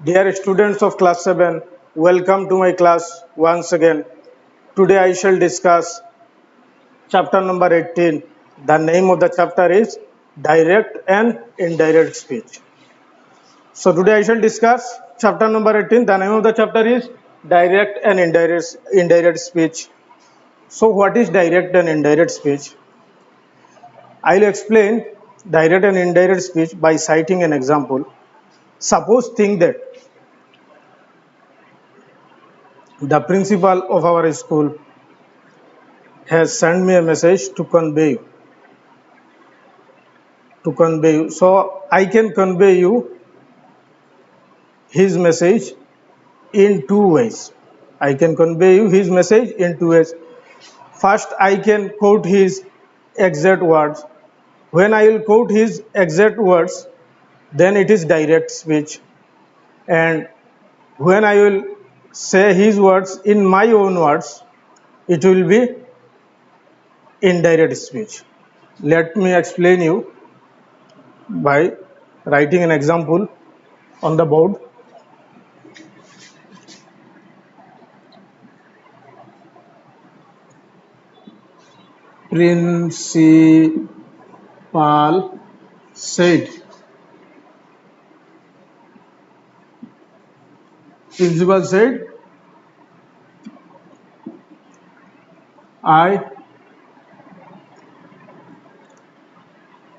Dear students of class 7, welcome to my class once again. Today I shall discuss chapter number 18. The name of the chapter is Direct and Indirect Speech. So today I shall discuss chapter number 18. The name of the chapter is Direct and Indirect Speech. So what is direct and indirect speech? I'll explain direct and indirect speech by citing an example. Suppose think that the principal of our school has sent me a message to convey you. So I can convey you his message in two ways. I can convey you his message in two ways. First, I can quote his exact words. When I will quote his exact words, then it is direct speech. And when I will say his words in my own words, it will be indirect speech. Let me explain you by writing an example on the board. Principal said. Principal said, I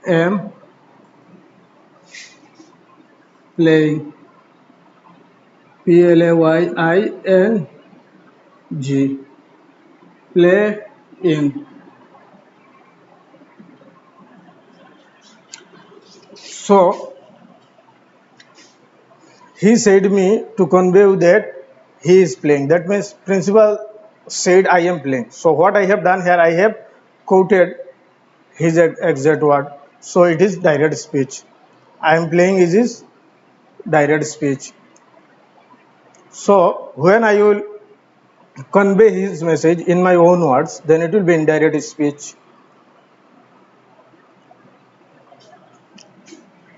am playing. Playing. Playing. So he said me to convey that he is playing. That means principal said I am playing. So what I have done here, I have quoted his exact word. So it is direct speech. I am playing is his direct speech. So when I will convey his message in my own words, then it will be indirect speech.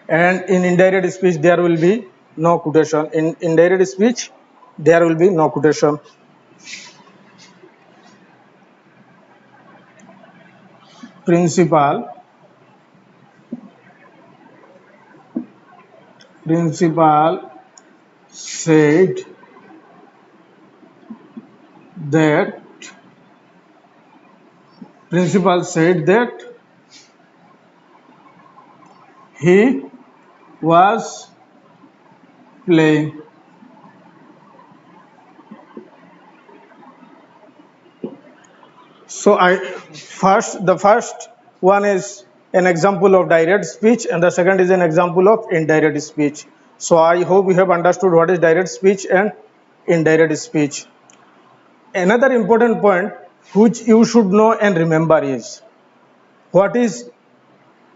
And in indirect speech, there will be no quotation. In indirect speech, there will be no quotation. Principal said that he was playing. So the first one is an example of direct speech, and the second is an example of indirect speech. So I hope you have understood what is direct speech and indirect speech. Another important point which you should know and remember is what is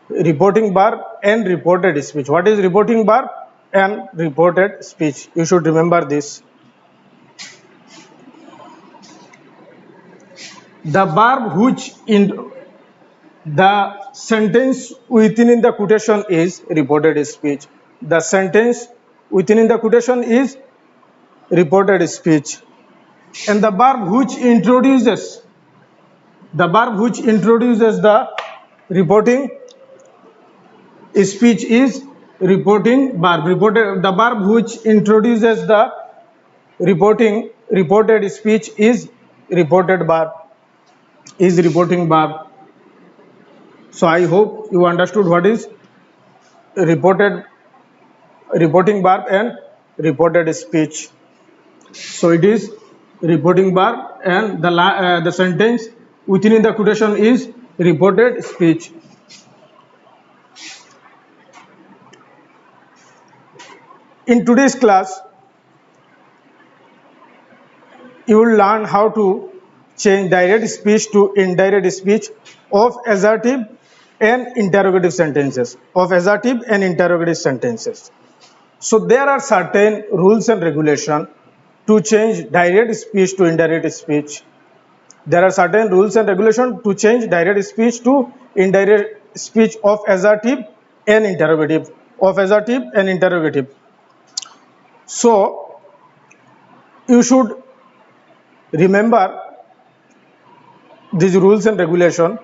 reporting verb and reported speech. What is reporting verb and reported speech? You should remember this. The verb which in the sentence within the quotation is reported speech. The sentence within the quotation is reported speech. And the verb which introduces the reporting speech is reporting verb. The verb which introduces the reported speech is reported verb. Reporting verb. So I hope you understood what is reporting verb and reported speech. So it is reporting verb, and the sentence within the quotation is reported speech. In today's class, you will learn how to change direct speech to indirect speech of assertive and interrogative sentences. So there are certain rules and regulations to change direct speech to indirect speech. There are certain rules and regulations to change direct speech to indirect speech of assertive and interrogative. So you should remember these rules and regulation,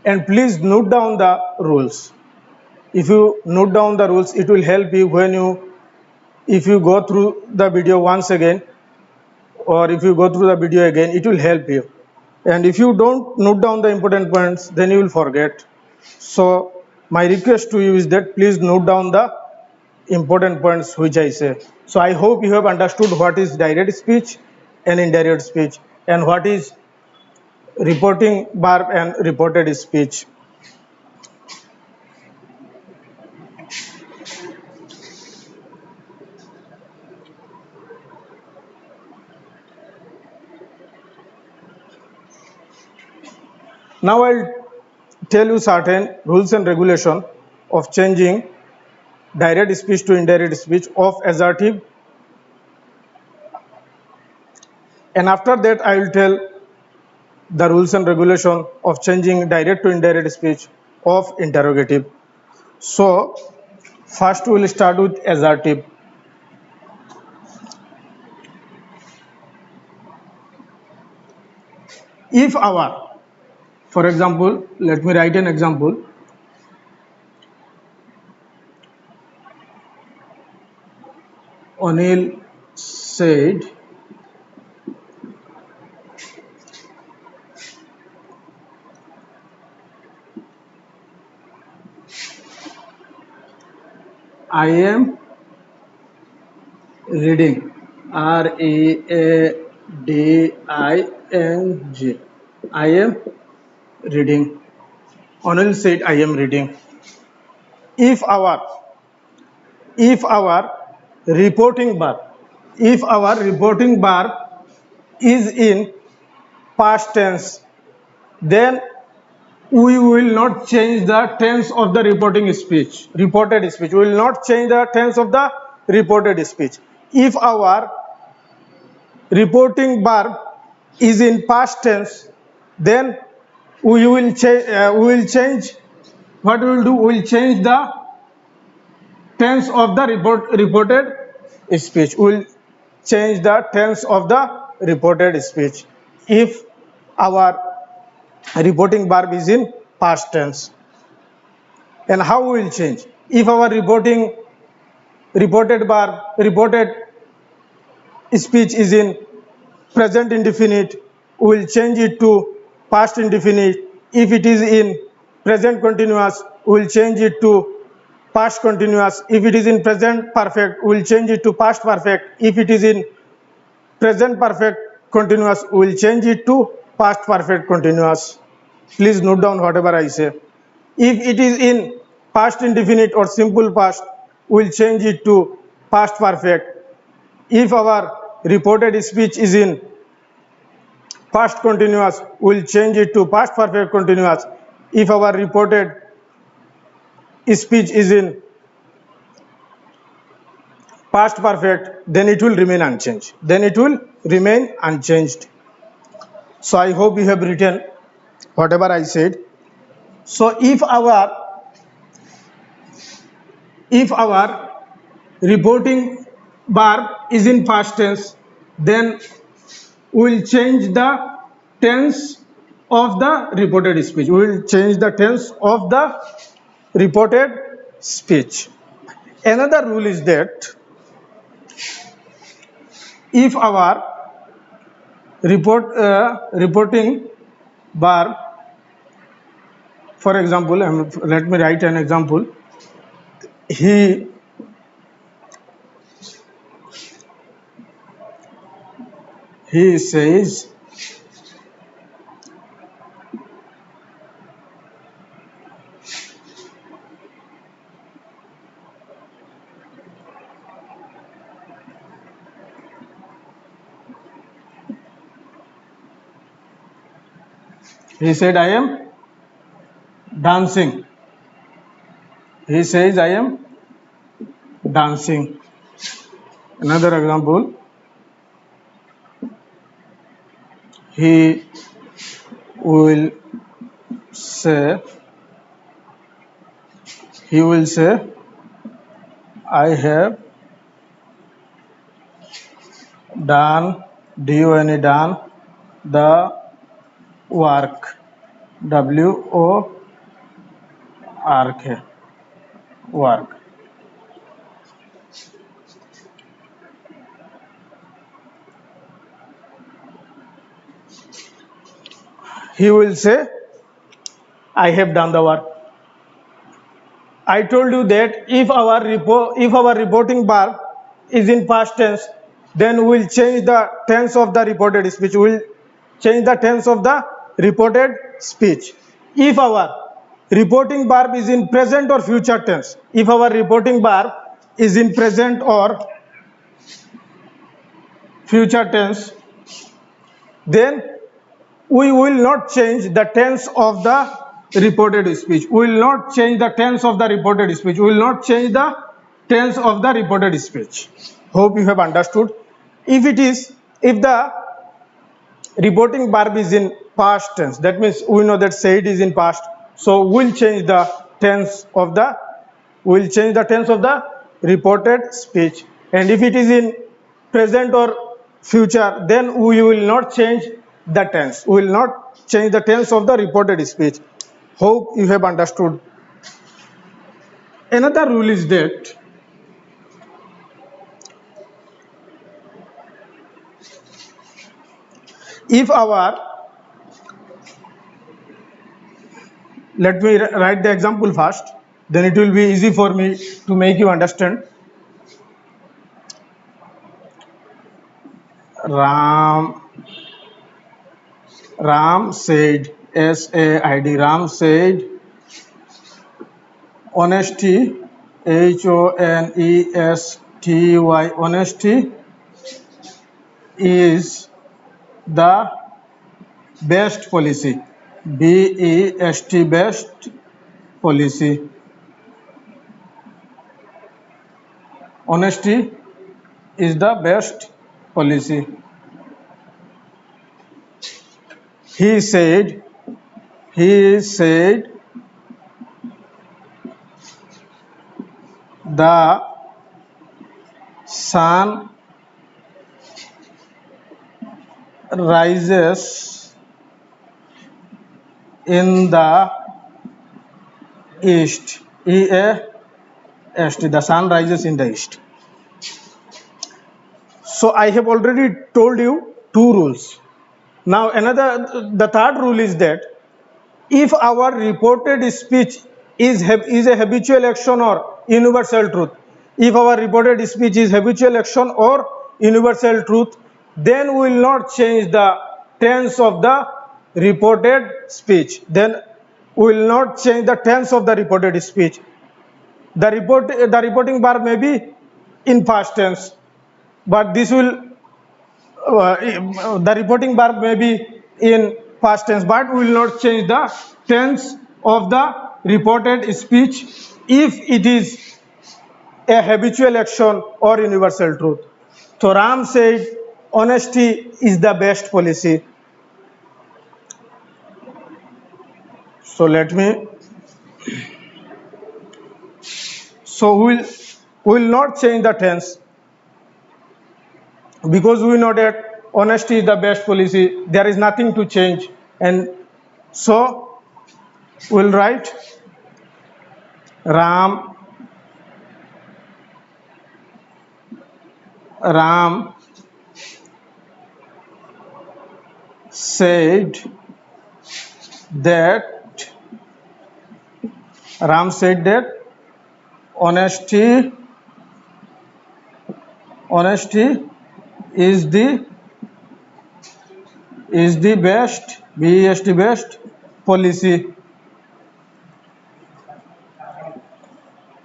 and please note down the rules. If you note down the rules, it will help you if you go through the video once again, or if you go through the video again, it will help you. And if you don't note down the important points, then you will forget. So my request to you is that please note down the important points which I say. So I hope you have understood what is direct speech and indirect speech, and what is reporting verb and reported speech. Now I'll tell you certain rules and regulation of changing direct speech to indirect speech of assertive, and after that I will tell the rules and regulation of changing direct to indirect speech of interrogative. So first we will start with assertive. If our, for example, let me write an example. Anil said I am reading. Reading. I am reading. Anil said I am reading. If our reporting verb, if our reporting verb is in past tense, then we will not change the tense of the reported speech. We will not change the tense of the reported speech. If our reporting verb is in past tense, then we will change. What we will do? We will change the tense of the reported speech. We will change the tense of the reported speech if our reporting verb is in past tense. And how we will change? If our reported speech is in present indefinite, we will change it to past indefinite. If it is in present continuous, we will change it to past continuous. If it is in present perfect, we will change it to past perfect. If it is in present perfect continuous, we will change it to past perfect continuous. Please note down whatever I say. If it is in past indefinite or simple past, we will change it to past perfect. If our reported speech is in past continuous, we will change it to past perfect continuous. If our reported speech is in past perfect, then it will remain unchanged. So I hope you have written whatever I said. So if our reporting verb is in past tense, then we will change the tense of the reported speech. We will change the tense of the reported speech. Another rule is that if our reporting verb, for example, let me write an example. He says he said I am dancing. He says I am dancing. Another example. He will say I have done, done, done the work, work, work. He will say, I have done the work. I told you that if our reporting verb is in past tense, then we'll change the tense of the reported speech. We'll change the tense of the reported speech. If our reporting verb is in present or future tense, if our reporting verb is in present or future tense, then we will not change the tense of the reported speech. We will not change the tense of the reported speech. We will not change the tense of the reported speech. Hope you have understood. If the reporting verb is in past tense, that means we know that said is in past. So we'll change the tense of the reported speech. And if it is in present or future, then we will not change the tense. We will not change the tense of the reported speech. Hope you have understood. Another rule is that if our, let me write the example first, then it will be easy for me to make you understand. Ram said, S-A-I-D, Ram said, honesty, H-O-N-E-S-T-Y, honesty is the best policy, B-E-S-T, best policy. Honesty is the best policy. He said, the sun rises in the east, E-A-S-T, the sun rises in the east. So I have already told you two rules. Now the third rule is that if our reported speech is a habitual action or universal truth, if our reported speech is habitual action or universal truth, then we will not change the tense of the reported speech. Then we will not change the tense of the reported speech. The reporting verb may be in past tense, but this will the reporting verb may be in past tense, but we will not change the tense of the reported speech if it is a habitual action or universal truth. So Ram said, honesty is the best policy. So we will not change the tense, because we know that honesty is the best policy. There is nothing to change, and so we'll write Ram said that honesty is the best, B-E-S-T, best policy,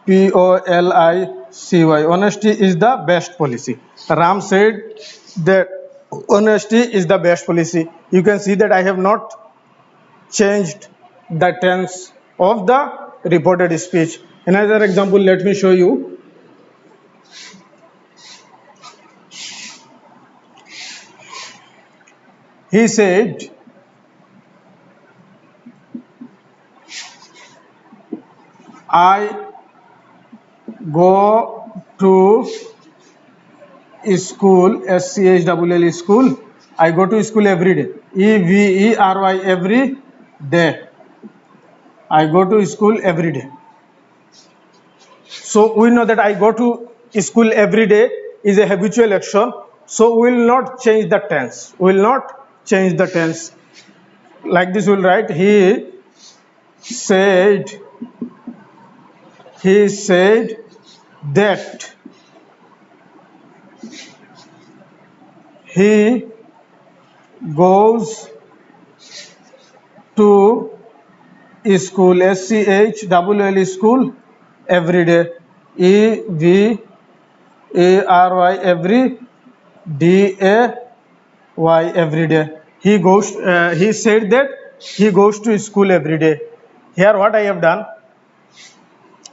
P-O-L-I-C-Y. Honesty is the best policy. Ram said that honesty is the best policy. You can see that I have not changed the tense of the reported speech. Another example, let me show you. He said, I go to School, SCHOOL, school. I go to school every day. EVERY, every day. I go to school every day. So we know that I go to school every day is a habitual action. So we will not change the tense. We will not change the tense. Like this, we'll write said, he said that he goes to school, SCHOOL, school every day. EVERY, every day, every day. He said that he goes to school every day. Here what I have done.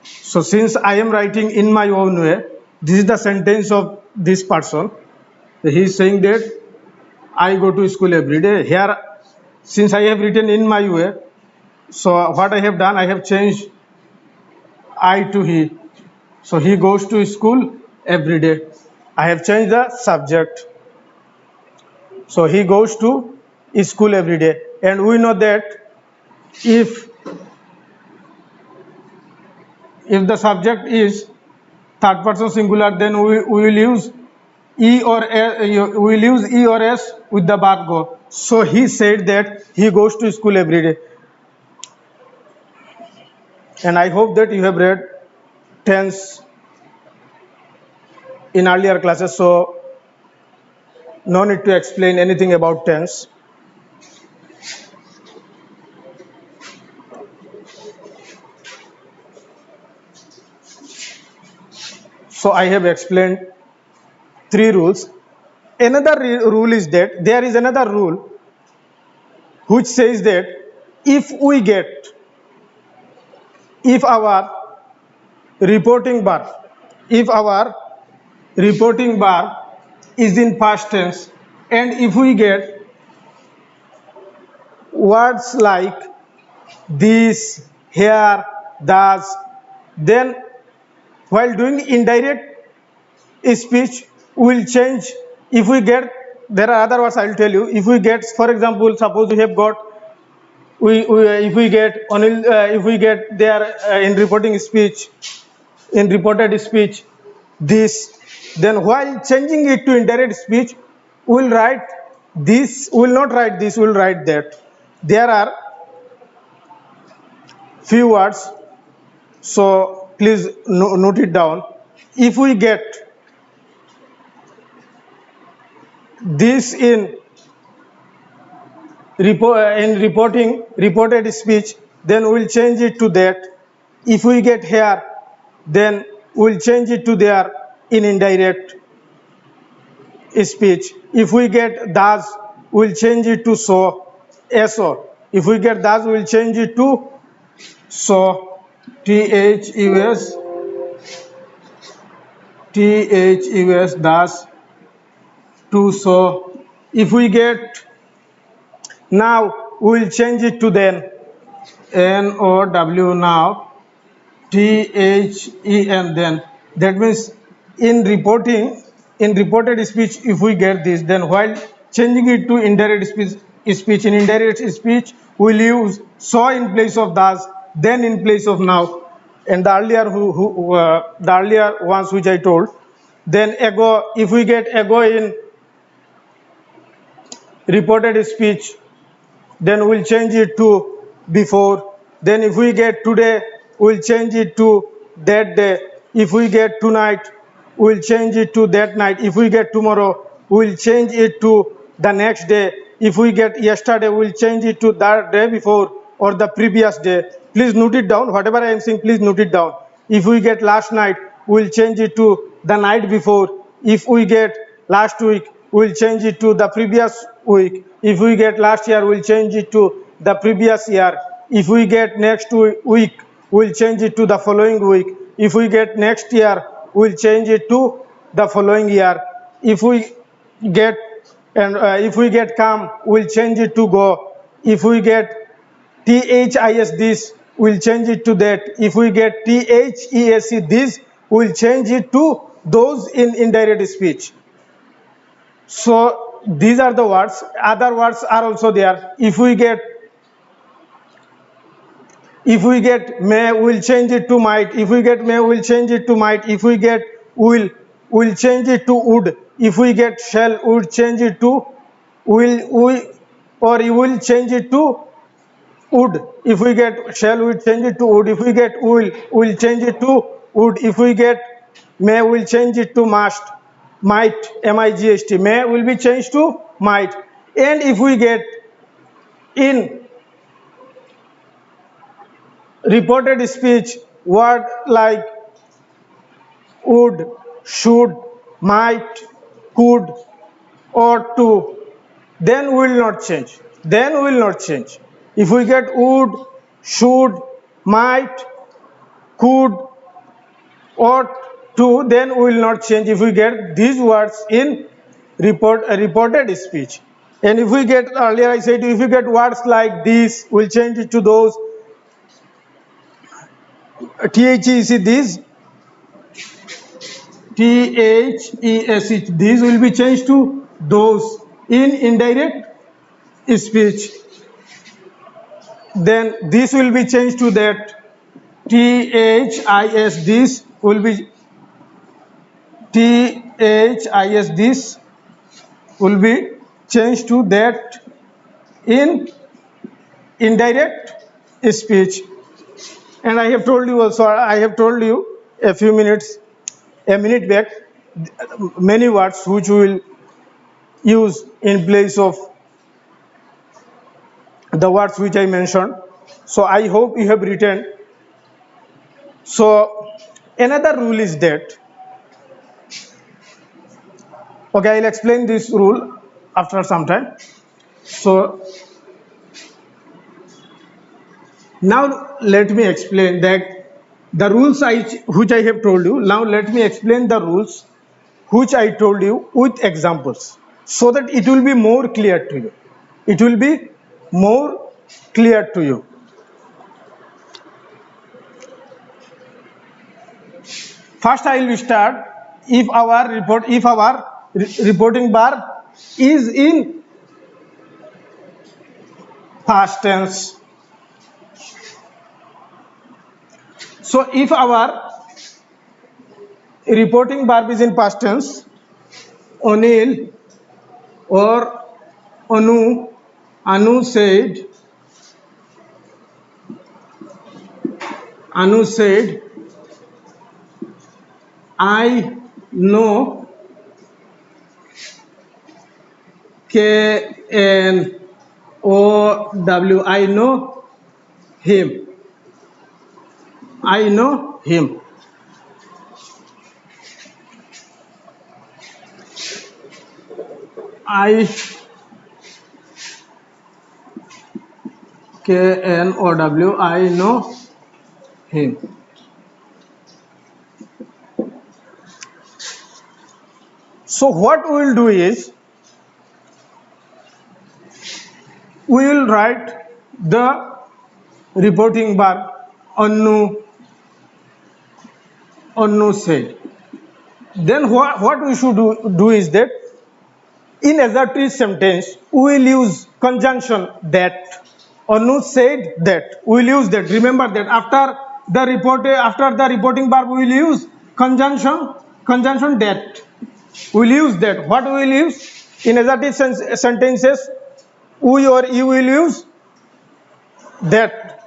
So since I am writing in my own way, this is the sentence of this person. He is saying that I go to school every day. Here, since I have written in my way, so what I have done, I have changed I to he. So he goes to school every day. I have changed the subject. So he goes to school every day. And we know that if the subject is third person singular, then we will use E or S, we will use E or S with the verb go. So he said that he goes to school every day. And I hope that you have read tense in earlier classes, so no need to explain anything about tense. So I have explained 3 rules. Another rule is that there is another rule which says that if our reporting verb is in past tense, and if we get words like this, here, thus, then while doing indirect speech we will change. If we get, there are other words I will tell you. If we get, for example, suppose we have got if we get there in reported speech this, then while changing it to indirect speech we will write this, we will not write this, we will write that. There are few words, so please note it down. If we get this in reported speech, then we will change it to that. If we get here, then we will change it to there in indirect speech. If we get thus, we will change it to so, so. If we get thus, we will change it to so, THUS, thus, to so. If we get now, we will change it to then, NOW, now, THEN, then. That means in reported speech, if we get this, then while changing it to indirect speech, in indirect speech, we will use so in place of thus, then in place of now. And the earlier the earlier ones which I told, then ago, if we get ago in reported speech, then we'll change it to before. Then if we get today, we'll change it to that day. If we get tonight, we'll change it to that night. If we get tomorrow, we'll change it to the next day. If we get yesterday, we'll change it to the day before or the previous day. Please note it down. Whatever I am saying, please note it down. If we get last night, we'll change it to the night before. If we get last week, we'll change it to the previous week. If we get last year, we'll change it to the previous year. If we get next week, we'll change it to the following week. If we get next year, we'll change it to the following year. If we get come, we'll change it to go. If we get THIS this, we'll change it to that. If we get THESC this, we'll change it to those in indirect speech. So these are the words. Other words are also there. If we get may, we'll change it to might. If we get may, we'll change it to might. If we get will, we'll change it to would. If we get shall, we'll change it to will, we, or you will change it to would. If we get shall, we'll change it to would. If we get will, we'll change it to would. If we get may, we'll change it to must. Might, M-I-G-H-T. May will be changed to might. And if we get in reported speech word like would, should, might, could, or to, then we will not change. Then we will not change. If we get would, should, might, could, or to, then we will not change if we get these words in reported speech. And if we get, earlier I said, if we get words like this, we'll change it to those. THEC, these, THESH, these will be changed to those in indirect speech. Then this will be changed to that. THIS, this will be THIS, this will be changed to that in indirect speech. And I have told you also, I have told you a minute back, many words which we will use in place of the words which I mentioned. So I hope you have written. So another rule is that, okay, I'll explain this rule after some time. So now let me explain that the rules which I have told you. Now let me explain the rules which I told you with examples, so that it will be more clear to you. It will be more clear to you. First, I will start. If our reporting verb is in past tense. So if our reporting verb is in past tense, Anil or Anu said, I know KNOW, I know him. I know him. KNOW, I know him. So what we will do is, we will write the reporting verb Anu said. Then what we should do is that in assertive sentence we will use conjunction that. Anu said that. We will use that. Remember that after the reporting verb we will use conjunction that. We will use that. What we will use in assertive sentences? We or you will use that.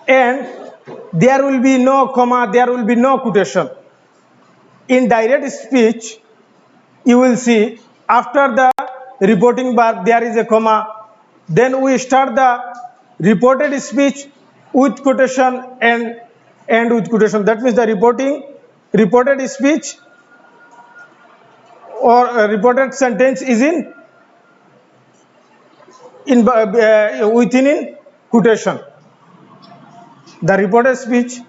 And there will be no comma, there will be no quotation. In direct speech, you will see after the reporting verb there is a comma. Then we start the reported speech with quotation and with quotation. That means the reported speech or reported sentence is within quotation. The reported speech.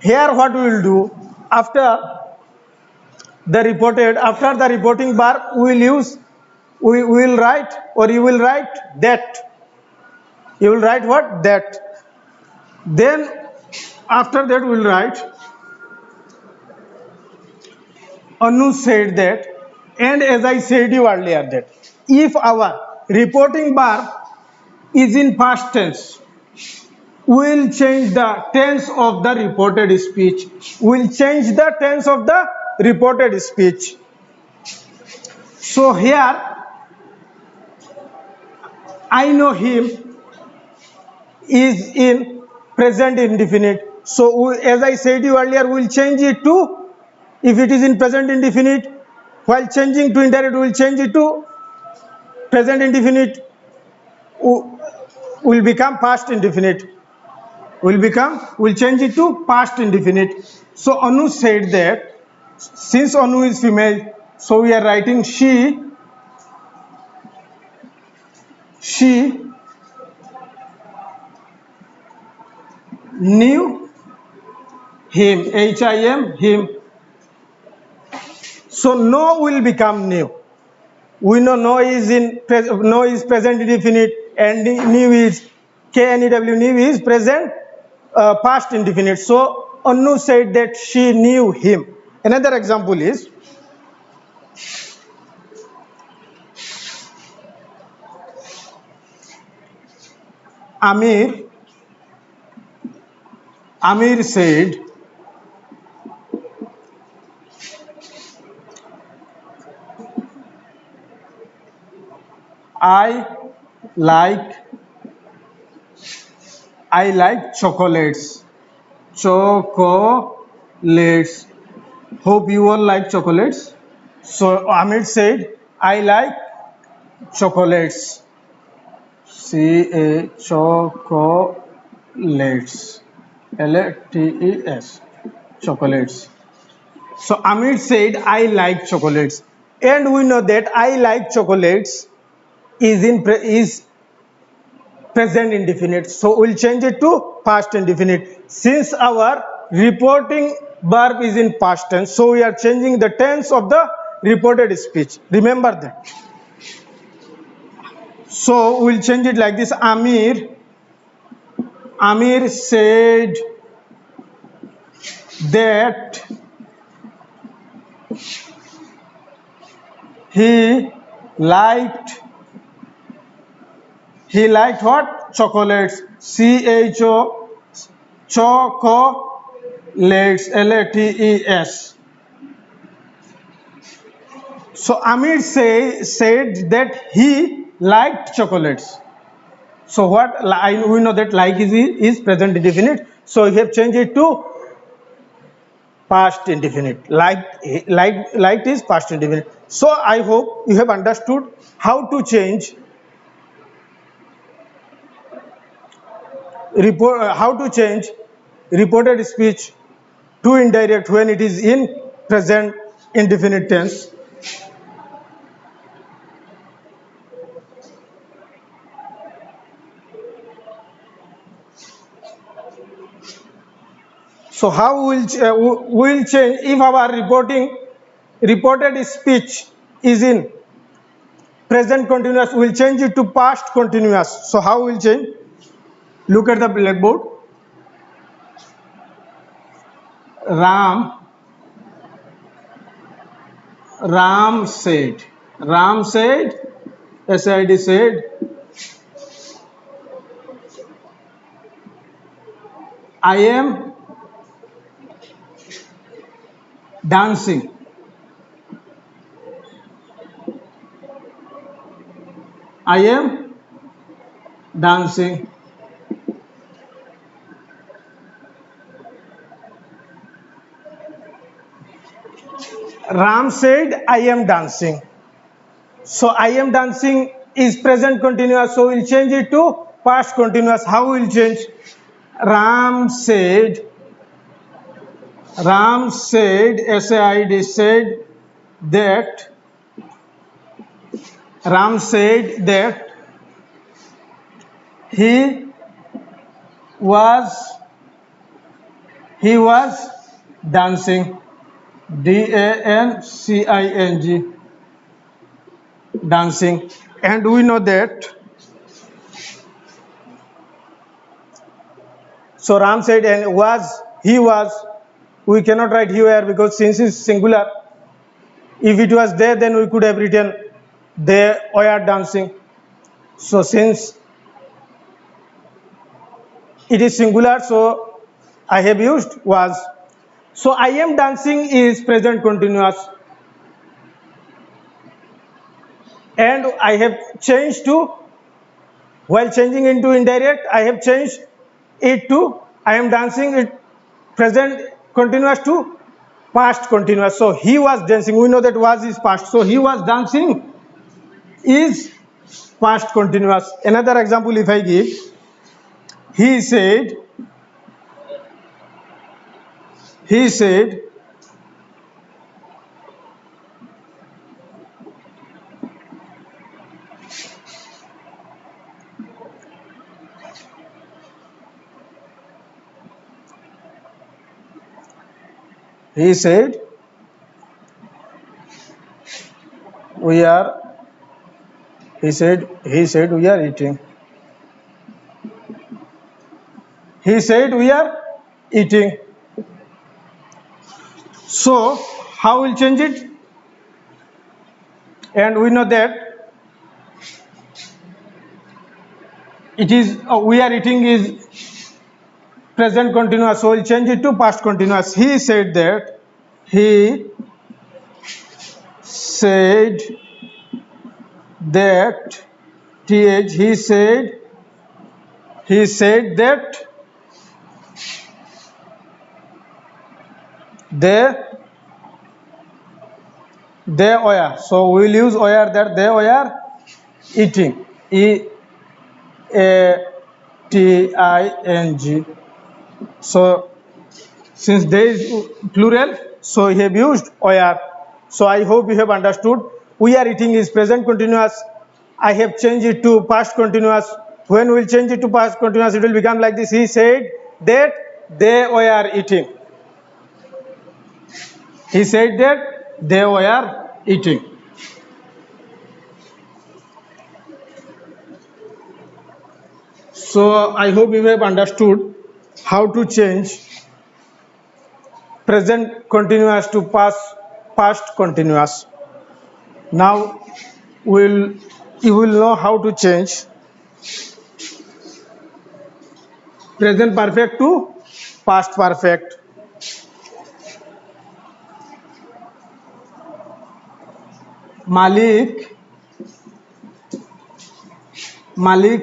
Here what we will do, after the reporting verb we will write, or you will write that. You will write what? That. Then after that we will write Anu said that. And as I said you earlier that if our reporting verb is in past tense, we'll change the tense of the reported speech. We'll change the tense of the reported speech. So here, I know him is in present indefinite. So as I said you earlier, we'll change it to, if it is in present indefinite, while changing to indirect, we'll change it to present indefinite, will become past indefinite. We'll change it to past indefinite. So Anu said that, since Anu is female, so we are writing she knew him, him, him. So no will become new. We know no is present indefinite, and new is KNEW, new is present past indefinite. So Anu said that she knew him. Another example is Amir said, I like chocolates. Chocolates. Hope you all like chocolates. So Amir said, I like chocolates. Chocolates. LATES. Chocolates. So Amir said, I like chocolates. And we know that I like chocolates is present indefinite. So we'll change it to past indefinite. Since our reporting verb is in past tense, so we are changing the tense of the reported speech. Remember that. So we'll change it like this. Amir said that he liked what? Chocolates. Chocolates. LATES. So Amir said that he liked chocolates. So what? We know that like is present indefinite. So we have changed it to past indefinite. Liked is past indefinite. So I hope you have understood how to change reported speech to indirect when it is in present indefinite tense. So how we'll change if our reported speech is in present continuous, we'll change it to past continuous. So how we'll change? Look at the blackboard. Ram said, SID said, I am dancing. I am dancing. Ram said, I am dancing. So I am dancing is present continuous, so we'll change it to past continuous. How will change? Ram said, SAID said that, Ram said that he was dancing. DANCING, dancing. And we know that, so Ram said and he was, we cannot write he were because since is singular, If it was they, then we could have written they were dancing. So since it is singular, so I have used was. So I am dancing is present continuous, and I have changed to, while changing into indirect, I have changed it to I am dancing, it present continuous to past continuous. So he was dancing, we know that was is past, so he was dancing is past continuous. Another example if I give, he said he said he said we are he said we are eating. He said we are eating. So how will change it? And we know that it is we are eating is present continuous, so we'll change it to past continuous. He said that he said that th he said that they were, so we will use were, that they were eating, e a t I n g. So since there is plural, so we have used were. So I hope you have understood. We are eating is present continuous, I have changed it to past continuous. When we will change it to past continuous, it will become like this. He said that they were eating. He said that they were eating. So I hope you have understood how to change present continuous to past continuous. Now you will know how to change present perfect to past perfect. Malik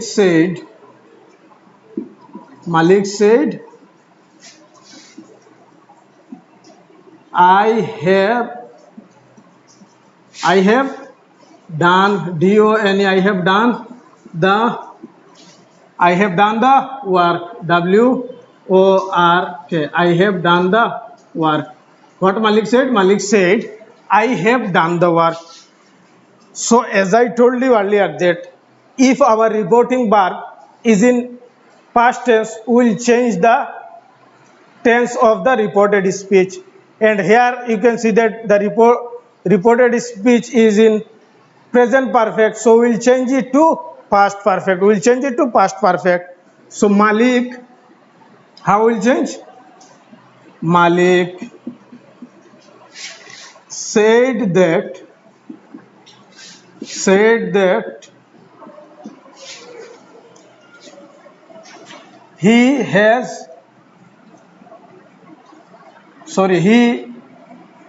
said I have done D-O-N-E, I have done the work, W-O-R-K, I have done the work. What Malik said? Malik said, I have done the work. So as I told you earlier that if our reporting verb is in past tense, we will change the tense of the reported speech. And here you can see that the reported speech is in present perfect, so we will change it to past perfect. We will change it to past perfect. So Malik, how will change? Malik said that he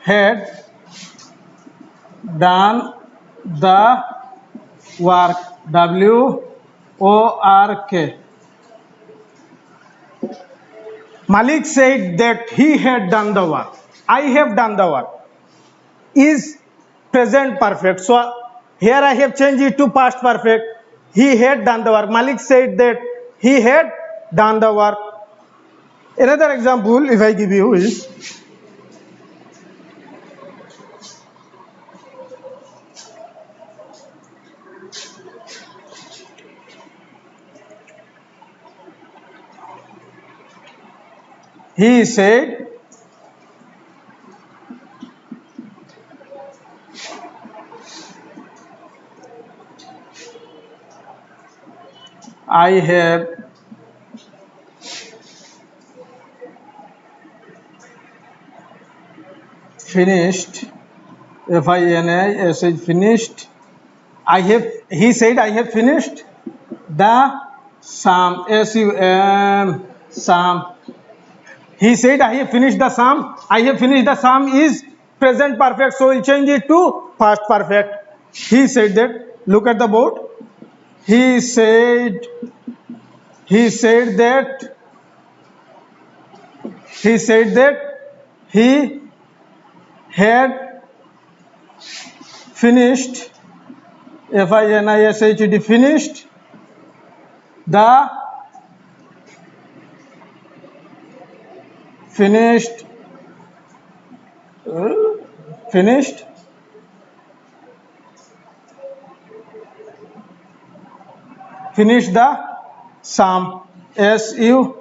had done the work, W-O-R-K. Malik said that he had done the work. I have done the work is present perfect. So here I have changed it to past perfect. He had done the work. Malik said that he had done the work. Another example if I give you is, he said I have finished F-I-N-I-S-H, finished. He said, I have finished the psalm. S-U-M, psalm. He said, I have finished the psalm. I have finished the psalm is present perfect, so we'll change it to past perfect. He said that, look at the board. He said that he had finished, F-I-N-I-S-H-E-D, finished the finished the psalm, S-U-M.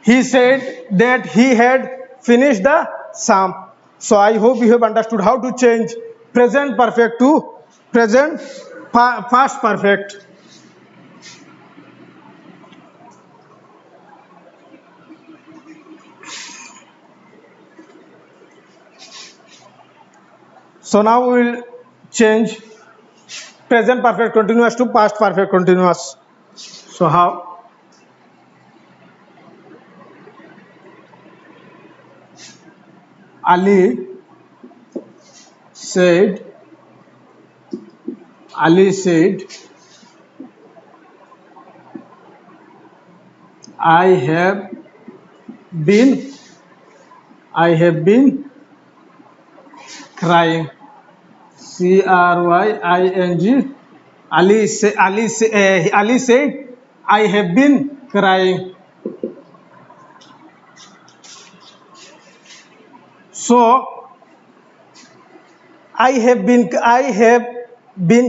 He said that he had finished the psalm. So I hope you have understood how to change present perfect to past perfect. So now we will change present perfect continuous to past perfect continuous. So how? Ali said, I have been crying. C-R-Y-I-N-G. Ali said, I have been crying. So I have been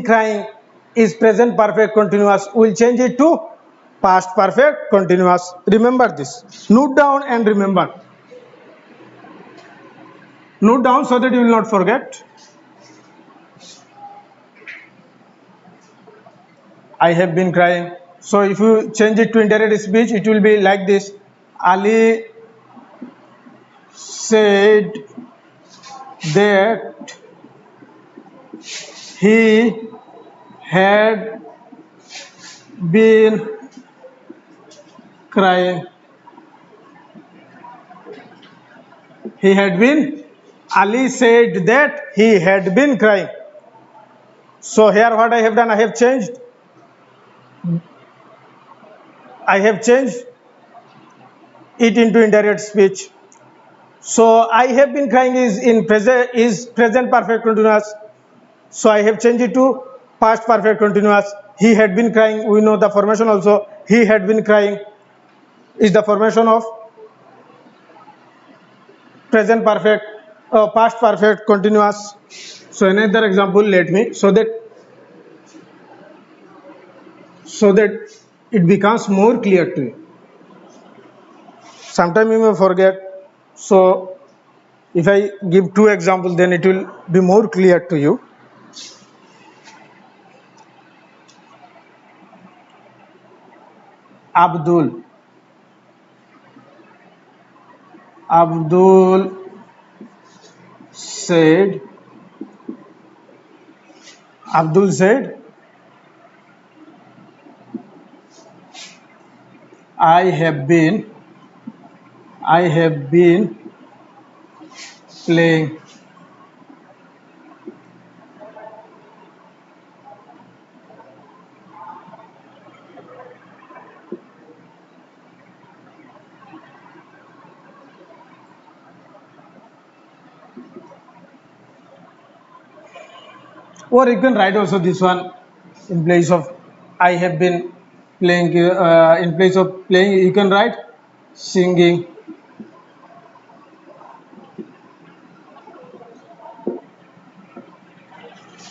crying is present perfect continuous. We'll change it to past perfect continuous. Remember this. Note down and remember. Note down so that you will not forget. I have been crying. So if you change it to indirect speech, it will be like this. Ali said that he had been crying. Ali said that he had been crying. So here what I have done, I have changed it into indirect speech. So I have been crying is present perfect continuous. So I have changed it to past perfect continuous. He had been crying. We know the formation also. He had been crying is the formation of present perfect, past perfect continuous. So another example, let me, so that it becomes more clear to you. Sometimes you may forget. So if I give two examples, then it will be more clear to you. Abdul said, I have been playing. Or you can write also this one in place of I have been playing. In place of playing, you can write singing.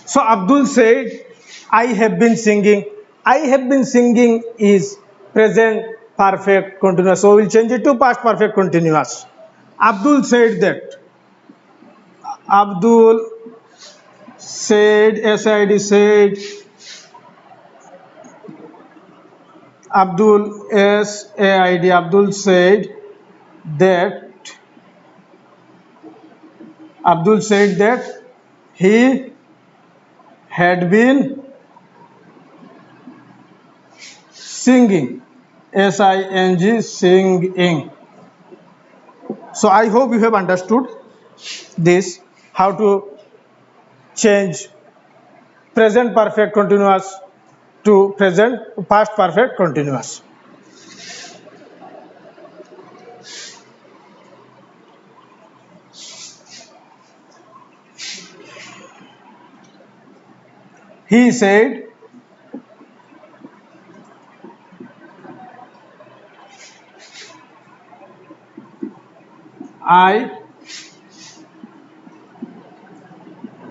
So Abdul said, I have been singing. I have been singing is present perfect continuous. So we'll change it to past perfect continuous. Abdul said that. Abdul said, S-I-D said. Abdul, S-A-I-D, Abdul said that Abdul said that he had been singing. S-I-N-G, singing. So I hope you have understood this, how to change present perfect continuous to present past perfect continuous. He said, I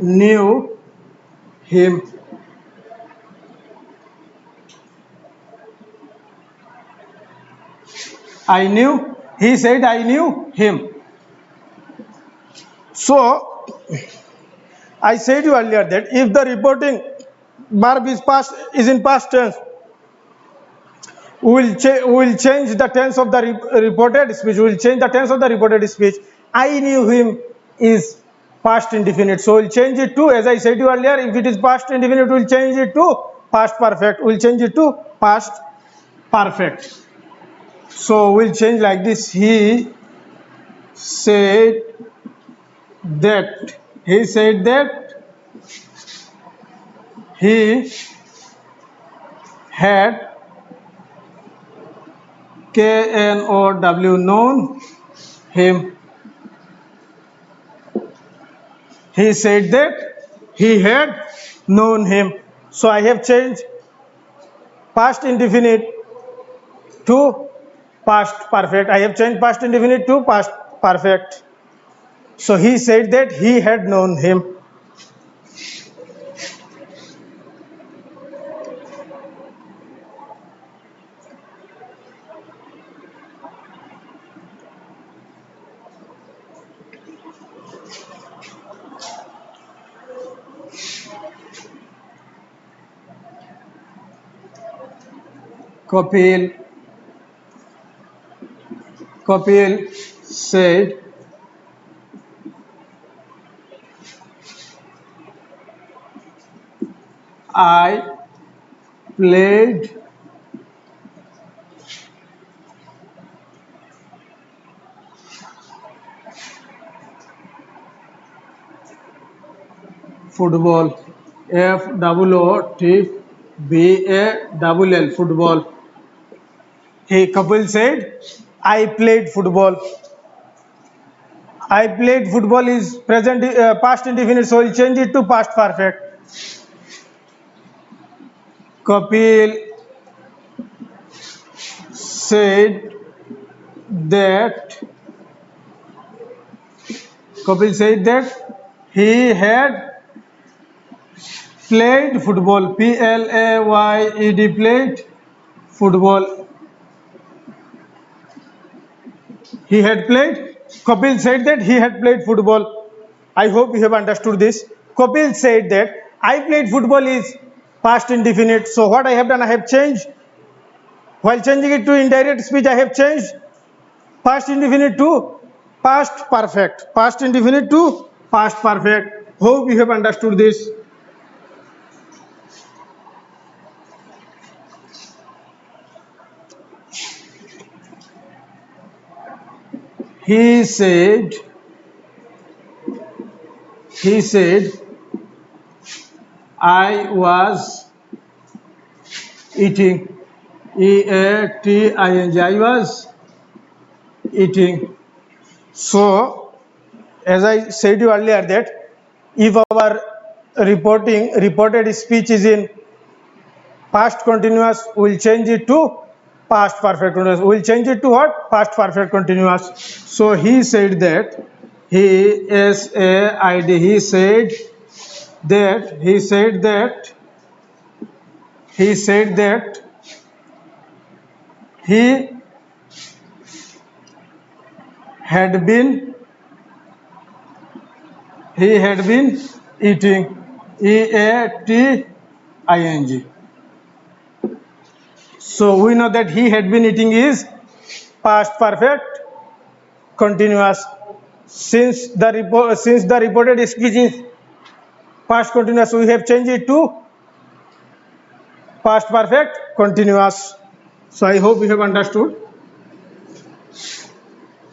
knew him. He said, I knew him. So, I said you earlier that if the reporting verb is in past tense, we will change the tense of the reported speech. We will change the tense of the reported speech. I knew him is past indefinite. So we'll change it to, as I said you earlier, if it is past indefinite, we'll change it to past perfect. We'll change it to past perfect. So we'll change like this. He said that. He said that he had KNOW known him. He said that he had known him. So I have changed past indefinite to past perfect. I have changed past indefinite to past perfect. So he said that he had known him. Kapil said, I played football. FOOTBALL, football. Kapil said, I played football. I played football is present past indefinite, so we'll change it to past perfect. Kapil said that he had played football. PLAYED, played football. He had played. Kapil said that he had played football. I hope you have understood this. Kapil said that I played football is past indefinite. So what I have done, I have changed. While changing it to indirect speech, I have changed past indefinite to past perfect. Past indefinite to past perfect. Hope you have understood this. He said, I was eating. EATING. I was eating. So, as I said you earlier that if our reported speech is in past continuous, we'll change it to past perfect continuous. We'll change it to what? Past perfect continuous. So he said that he said that he had been eating. EATING. So we know that he had been eating is past perfect continuous. Since the reported speech is past continuous, we have changed it to past perfect continuous. So I hope you have understood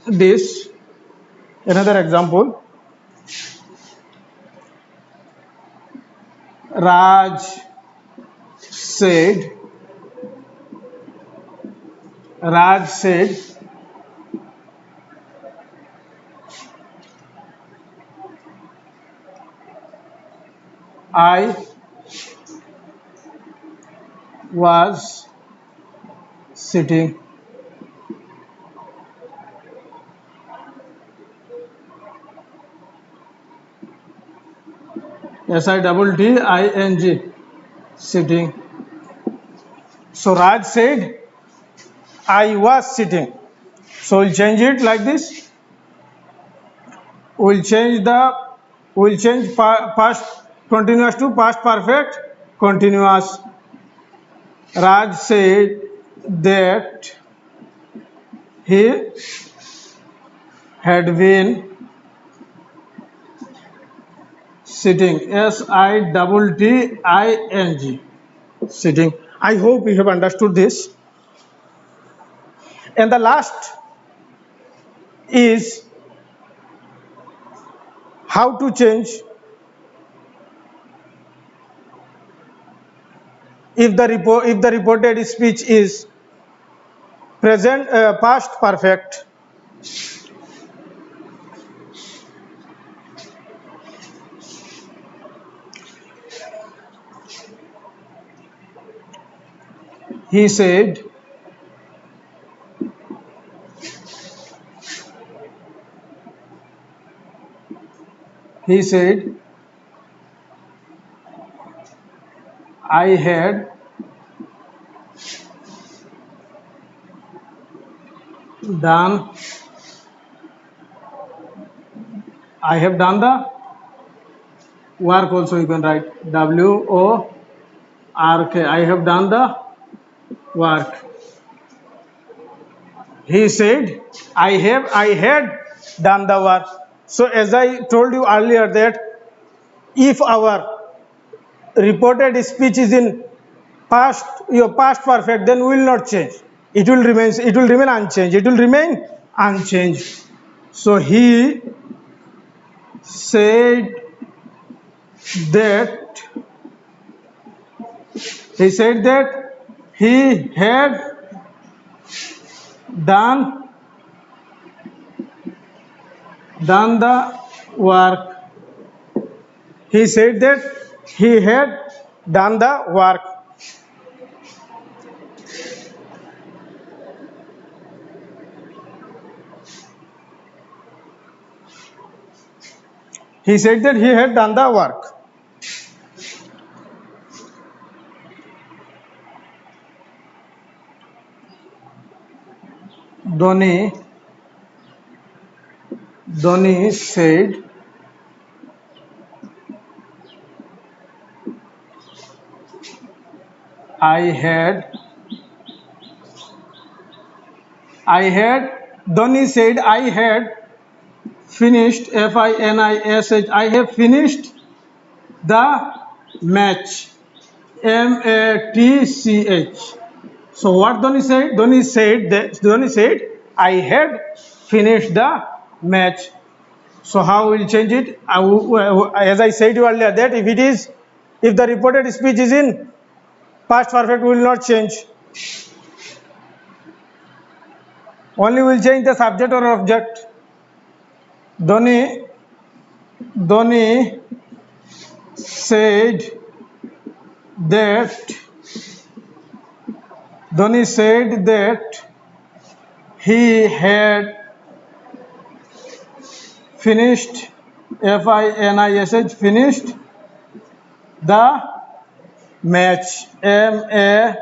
this. Another example. Raj said, I was sitting. SITTING, sitting. So Raj said, I was sitting. So we'll change it like this. We'll change past continuous to past perfect continuous. Raj said that he had been sitting. SITTING, sitting. I hope you have understood this. And the last is how to change if the reported speech is present past perfect. He said, I had done I have done the work. Also you can write WORK. I have done the work. He said, I had done the work. So as I told you earlier that if our reported speech is in past perfect, then we will not change. It will remain unchanged. So he said that he had done the work. He said that he had done the work. He said that he had done the work. Dhoni said, Dhoni said, I had finished, FINISH, I have finished the match, MATCH. So what Dhoni said? Dhoni said, I had finished the match. So how we'll change it? As I said earlier, that if the reported speech is in past perfect, we will not change. Only we'll change the subject or object. Dhoni said that he had finished, FINISH, finished the match, MATCH.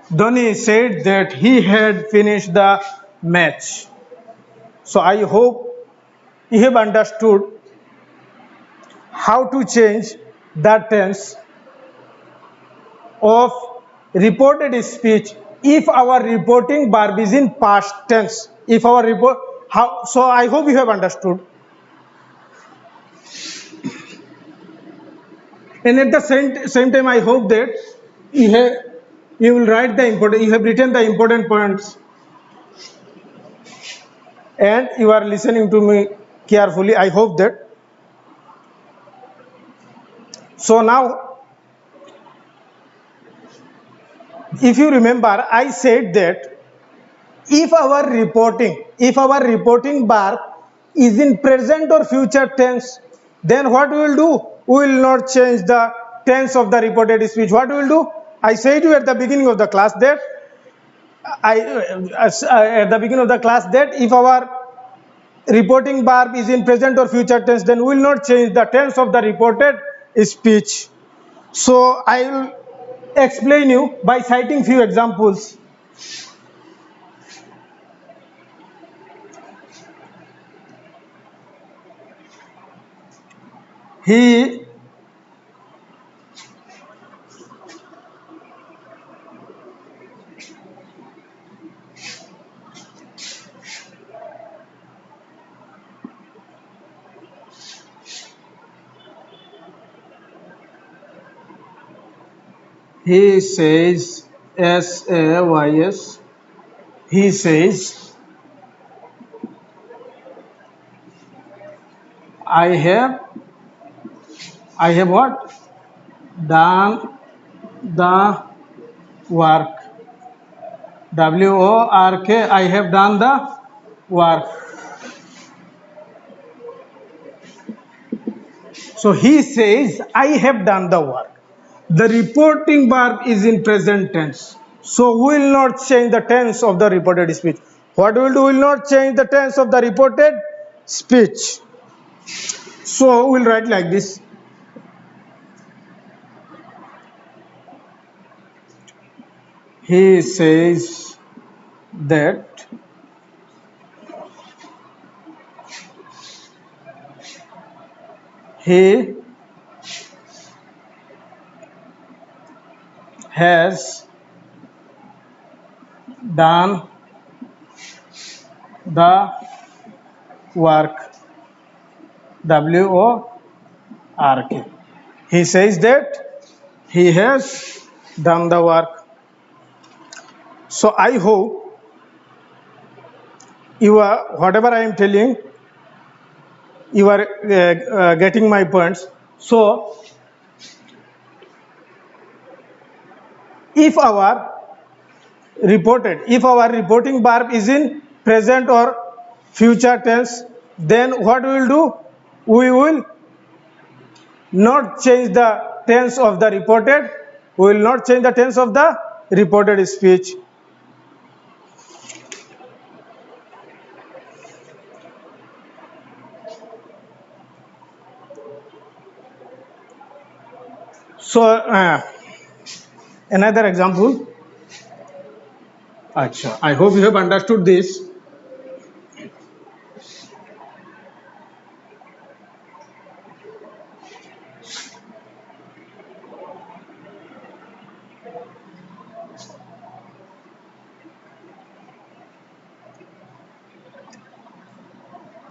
Dhoni said that he had finished the match. So I hope you have understood how to change that tense of reported speech if our reporting verb is in past tense. If our report, how, so I hope you have understood. And at the same time, I hope that you will write the important, you have written the important points and you are listening to me carefully. I hope that. So now, if you remember, I said that if our reporting verb is in present or future tense, then what we will do? We will not change the tense of the reported speech. What we will do? I said to you at the beginning of the class that at the beginning of the class that if our reporting verb is in present or future tense, then we will not change the tense of the reported speech. So I will explain you by citing few examples. He says, S-A-Y-S, he says, I have what? Done the work. W-O-R-K, I have done the work. So he says, I have done the work. The reporting verb is in present tense. So we will not change the tense of the reported speech. What we will do? We will not change the tense of the reported speech. So we will write like this. He says that he has done the work. W-O-R-K. He says that he has done the work. So I hope you are, whatever I am telling, you are getting my points. So if our reporting verb is in present or future tense, then what we will do? We will not change the tense of the reported. We will not change the tense of the reported speech. So another example. Achha, I hope you have understood this.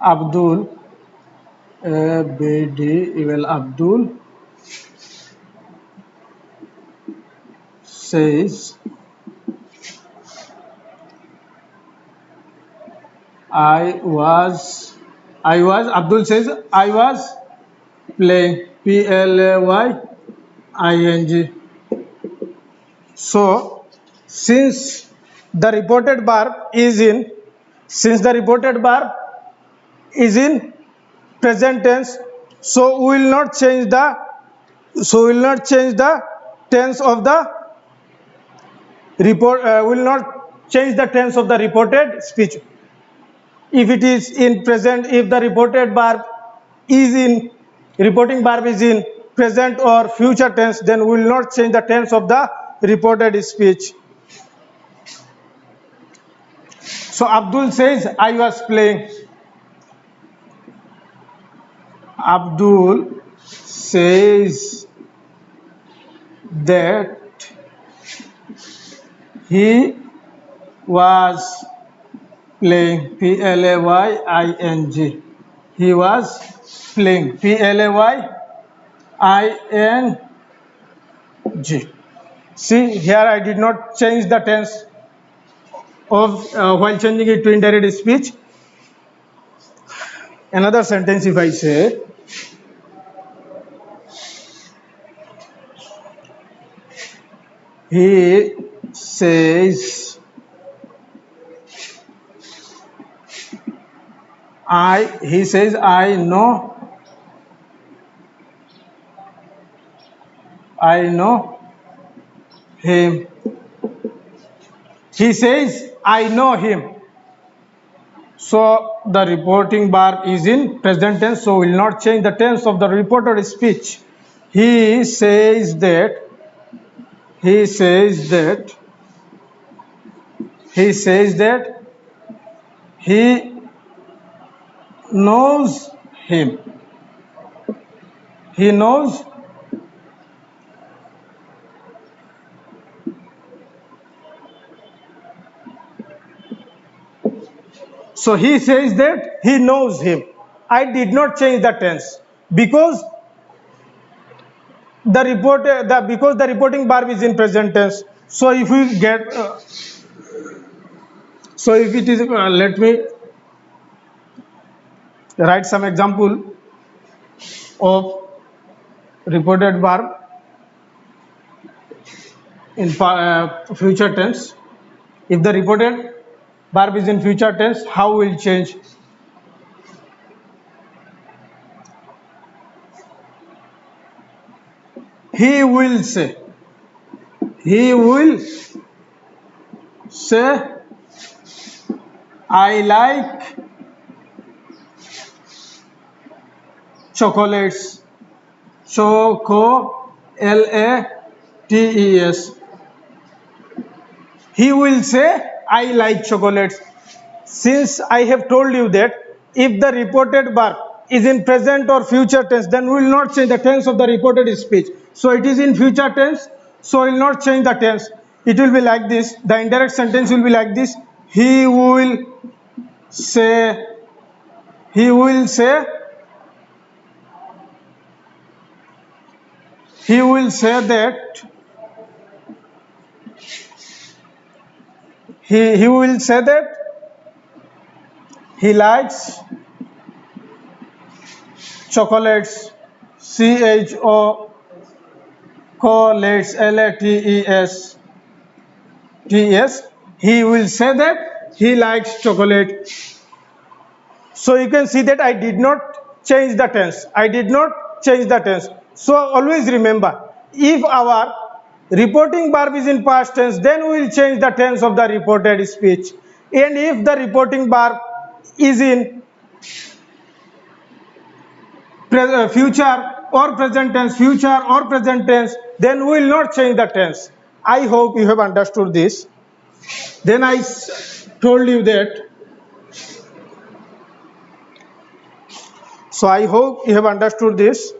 Abdul, Abdul says, Abdul says, I was playing, Playing. So, since the reported verb is in present tense, so we will not change the tense of the will not change the tense of the reported speech. If it is in present, if the reporting verb is in present or future tense, then we will not change the tense of the reported speech. So Abdul says, I was playing. Abdul says that He was playing. Playing. He was playing. Playing. See, here I did not change the tense of while changing it to indirect speech. Another sentence, if I say, he says, I know him. He says, I know him. So the reporting verb is in present tense, so will not change the tense of the reported speech. He says that, he says that, he says that he knows him. He knows. So he says that he knows him. I did not change the tense because the reporting verb is in present tense. So if we get so if it is let me write some example of reported verb in future tense. If the reported verb is in future tense, how will change? He will say, I like chocolates. Chocolates. He will say, I like chocolates. Since I have told you that if the reported verb is in present or future tense, then we will not change the tense of the reported speech. So it is in future tense, so we will not change the tense. It will be like this. The indirect sentence will be like this. He will say he will say that he will say that he likes chocolates. Chocolates. Lates. He will say that he likes chocolate. So you can see that I did not change the tense. So always remember, if our reporting verb is in past tense, then we will change the tense of the reported speech. And if the reporting verb is in future or present tense, then we will not change the tense. I hope you have understood this. Then I told you that. So I hope you have understood this.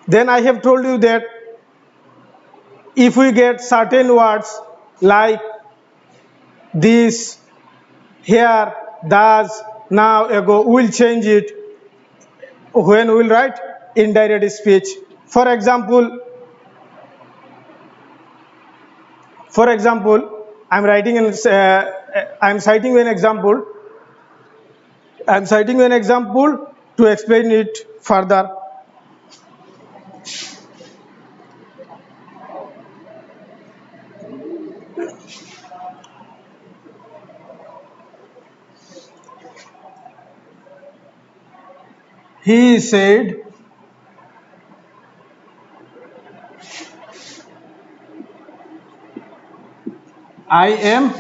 Then I have told you that if we get certain words like this, here, thus, now, ago, we will change it when we will write indirect speech. For example, I'm citing an example. I'm citing an example to explain it further. He said, I am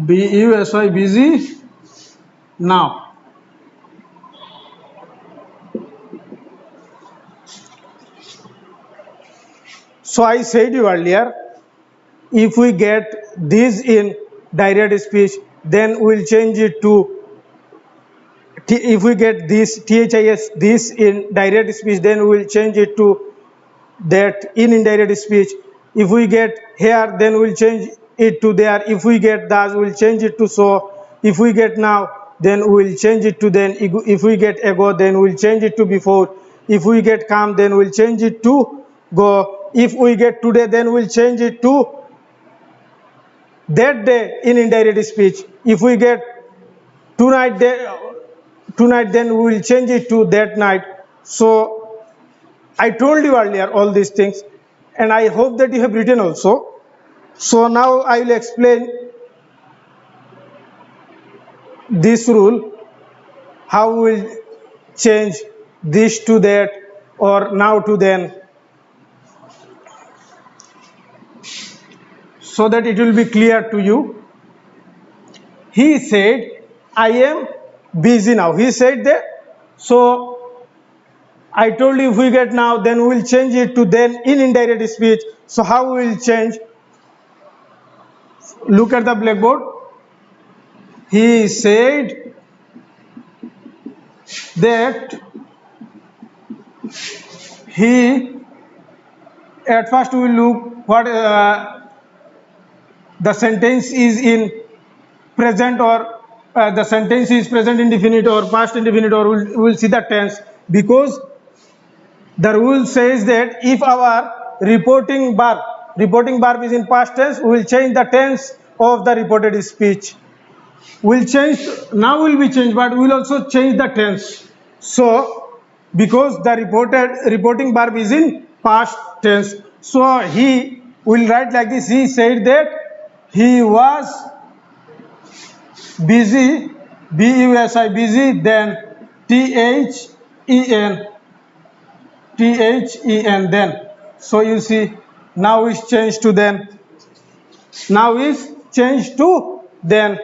busy now. So I said you earlier, if we get this in direct speech, then we'll change it to if we get this THIS this in direct speech, then we will change it to that in indirect speech. If we get here, then we'll change it to there. If we get thus, we'll change it to so. If we get now, then we'll change it to then. If we get ago, then we'll change it to before. If we get come, then we'll change it to go. If we get today, then we'll change it to that day in indirect speech. If we get tonight, then we will change it to that night. So I told you earlier all these things, and I hope that you have written also. So now I will explain this rule, how we will change this to that or now to then, so that it will be clear to you. He said, I am busy now. He said that. So I told you if we get now, then we will change it to then in indirect speech. So how we will change? Look at the blackboard. He said that he, at first we will look what the sentence is in present, or the sentence is present indefinite or past indefinite, or we'll see the tense, because the rule says that if our reporting verb is in past tense, we will change the tense of the reported speech. We'll change, now will be changed, but we'll also change the tense. So because the reporting verb is in past tense, so he will write like this. He said that he was busy, B-U-S-I, busy, then T-H-E-N, then. So you see, now is changed to then. Now is changed to then.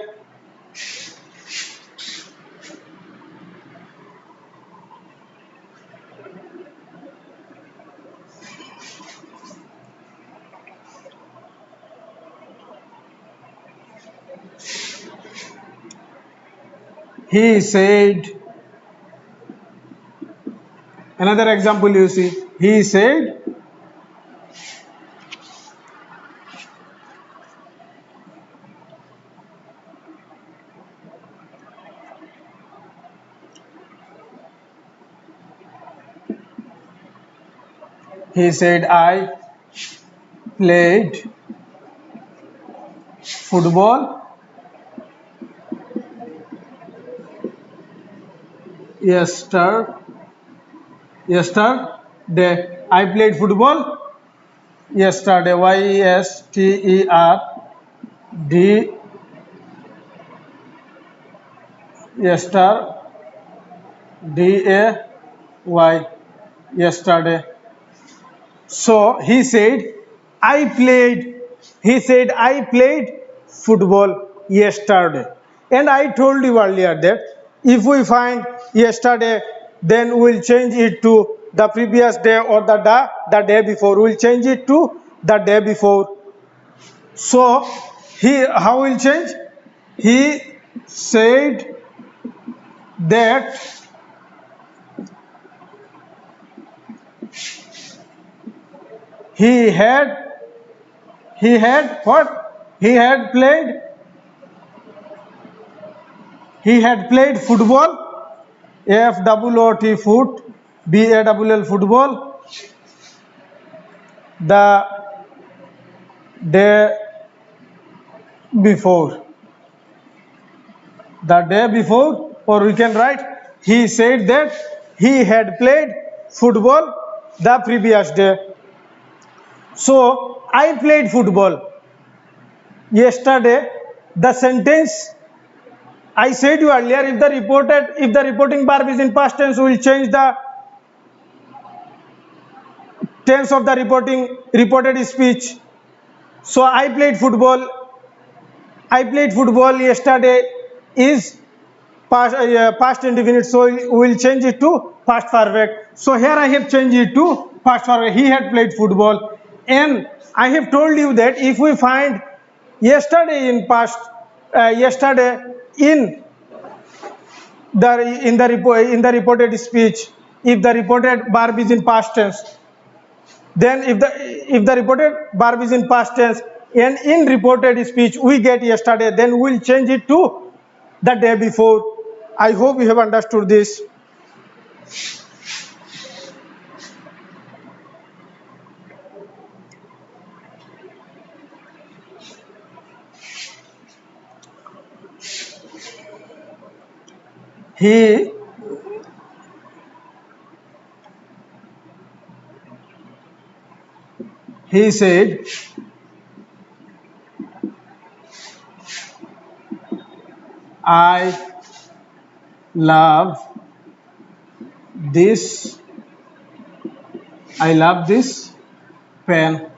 He said, another example you see, he said, I played football yesterday. I played football yesterday. Y-E-S-T-E-R-D, yesterday, yesterday. So he said, I played football yesterday. And I told you earlier that if we find yesterday, then we'll change it to the previous day or the day before. We'll change it to the day before. So how will change? He said that he had what? He had played football, F-O-O-T, foot, B-A-L-L, football, the day before. Or we can write, he said that he had played football the previous day. So I played football yesterday. The sentence I said you earlier, if the reporting verb is in past tense, we will change the tense of the reported speech. So I played football yesterday is past indefinite, so we will change it to past perfect. So here I have changed it to past perfect. He had played football. And I have told you that if we find yesterday in past, yesterday in in the reported speech, if the reported verb is in past tense, then if the reported verb is in past tense and in reported speech we get yesterday, then we'll change it to the day before. I hope you have understood this. He said, I love this pen,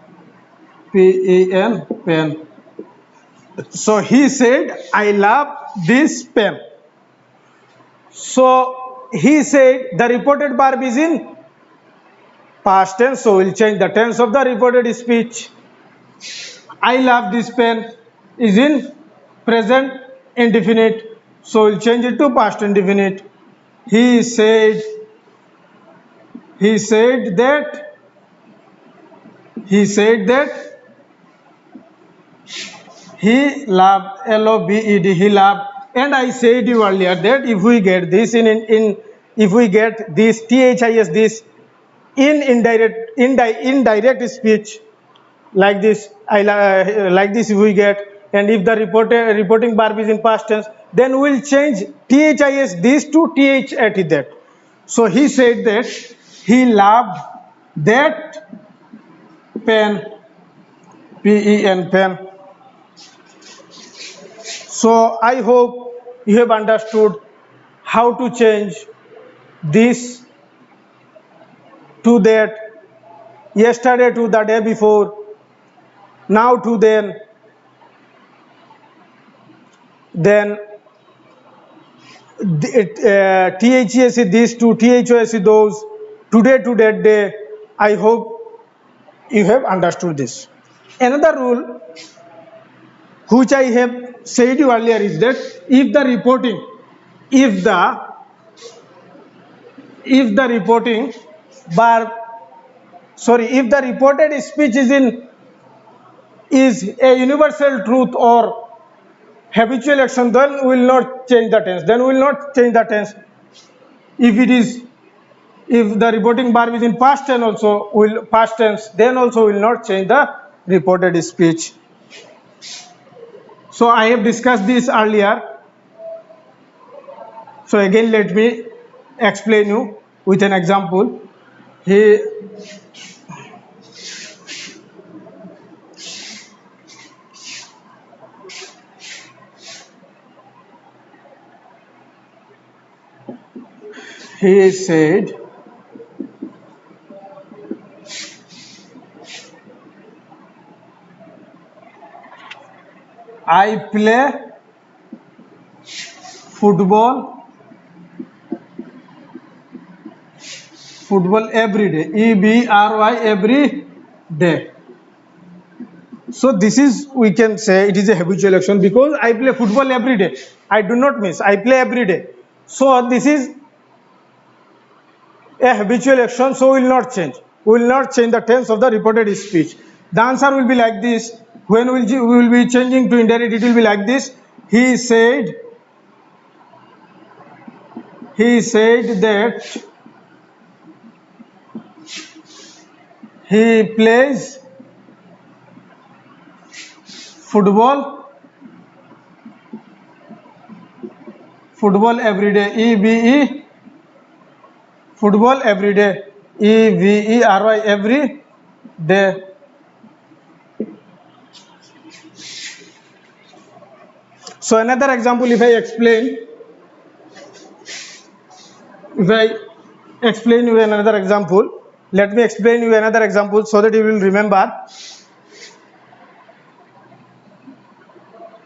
P-E-N, pen. So he said, I love this pen. So he said the reported verb is in past tense, so we'll change the tense of the reported speech. I love this pen is in present indefinite, so we'll change it to past indefinite. He said that he loved, L-O-V-E-D, he loved. And I said you earlier that if we get this if we get this THIS, this in indirect speech, like this, like this if we get, and if the reporting verb is in past tense, then we'll change THIS this to TH at that. So he said that he loved that pen, P-E-N, pen. So I hope you have understood how to change this to that, yesterday to the day before, now to then THES this to THOS those, today to that day. I hope you have understood this. Another rule which I have said you earlier is that if the reporting reported speech is a universal truth or habitual action, then we will not change the tense. If the reporting verb is in past tense, then also will not change the reported speech. So I have discussed this earlier. So again, let me explain you with an example. He said, I play football every day, EBRY, every day. So this is, we can say it is a habitual action because I play football every day. I do not miss, I play every day. So this is a habitual action, so we will not change. We will not change the tense of the reported speech. The answer will be like this. When we will be changing to indirect, it will be like this. He said that he plays football every day, EBE, football every day, EVERY, every day. So another example, if I explain you another example, let me explain you another example so that you will remember.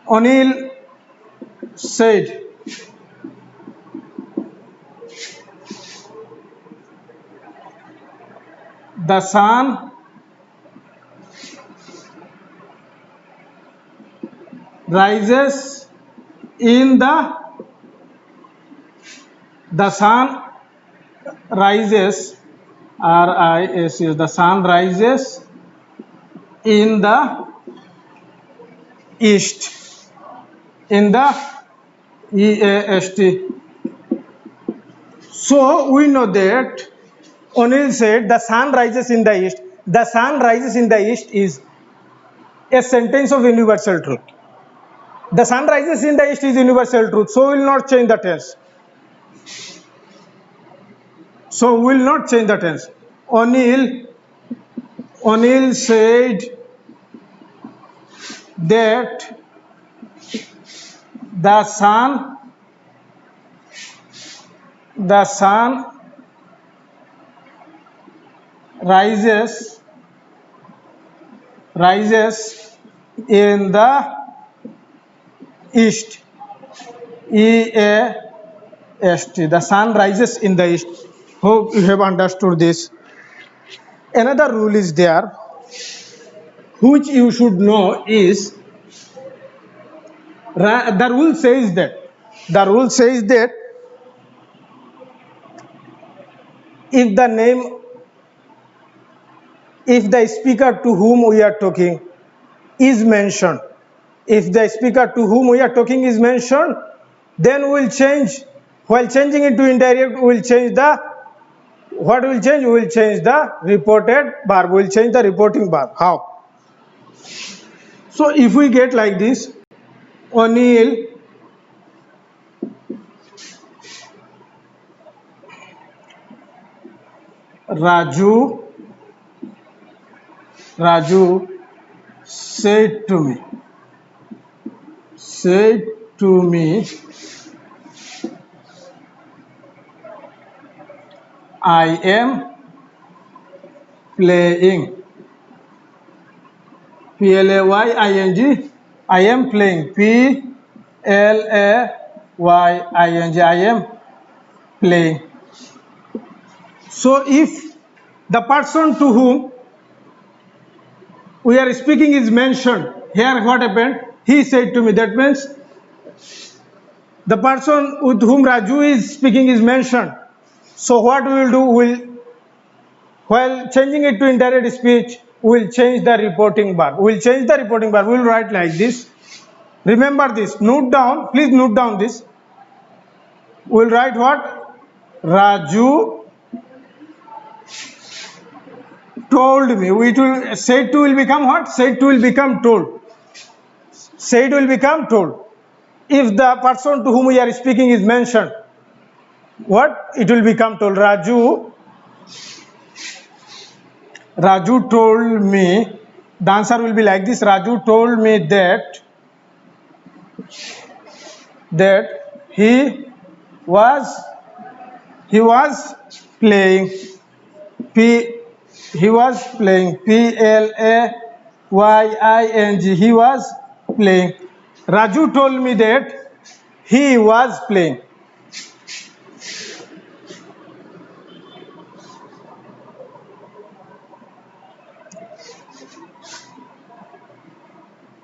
Anil said, the sun rises in the The sun rises, R-I-S-E, the sun rises in the east, in the E-A-S-T. So we know that O'Neill said the sun rises in the east. The sun rises in the east is a sentence of universal truth. The sun rises in the east is universal truth, so we will not change the tense. So we will not change the tense. O'Neill said that the sun rises in the east, E-A-S-T. The sun rises in the east. Hope you have understood this. Another rule is there which you should know is the rule says that if the speaker to whom we are talking is mentioned, then we will change. While changing it to indirect, we will change the reported verb. We will change the reporting verb. How? So if we get like this, O'Neill Raju said to me, I am playing. P-L-A-Y-I-N-G. I am playing. P-L-A-Y-I-N-G. I am playing. So if the person to whom we are speaking is mentioned, here what happened? He said to me. That means the person with whom Raju is speaking is mentioned. So what we will do, while changing it to indirect speech, we will change the reporting verb. We will write like this. Remember this. Please note down this. We will write what? Raju told me. Said to will become what? Said to will become told. If the person to whom we are speaking is mentioned, what? It will become told. Raju told me. The answer will be like this. Raju told me that he was playing. He was playing. P-L-A-Y-I-N-G. He was playing. Raju told me that he was playing.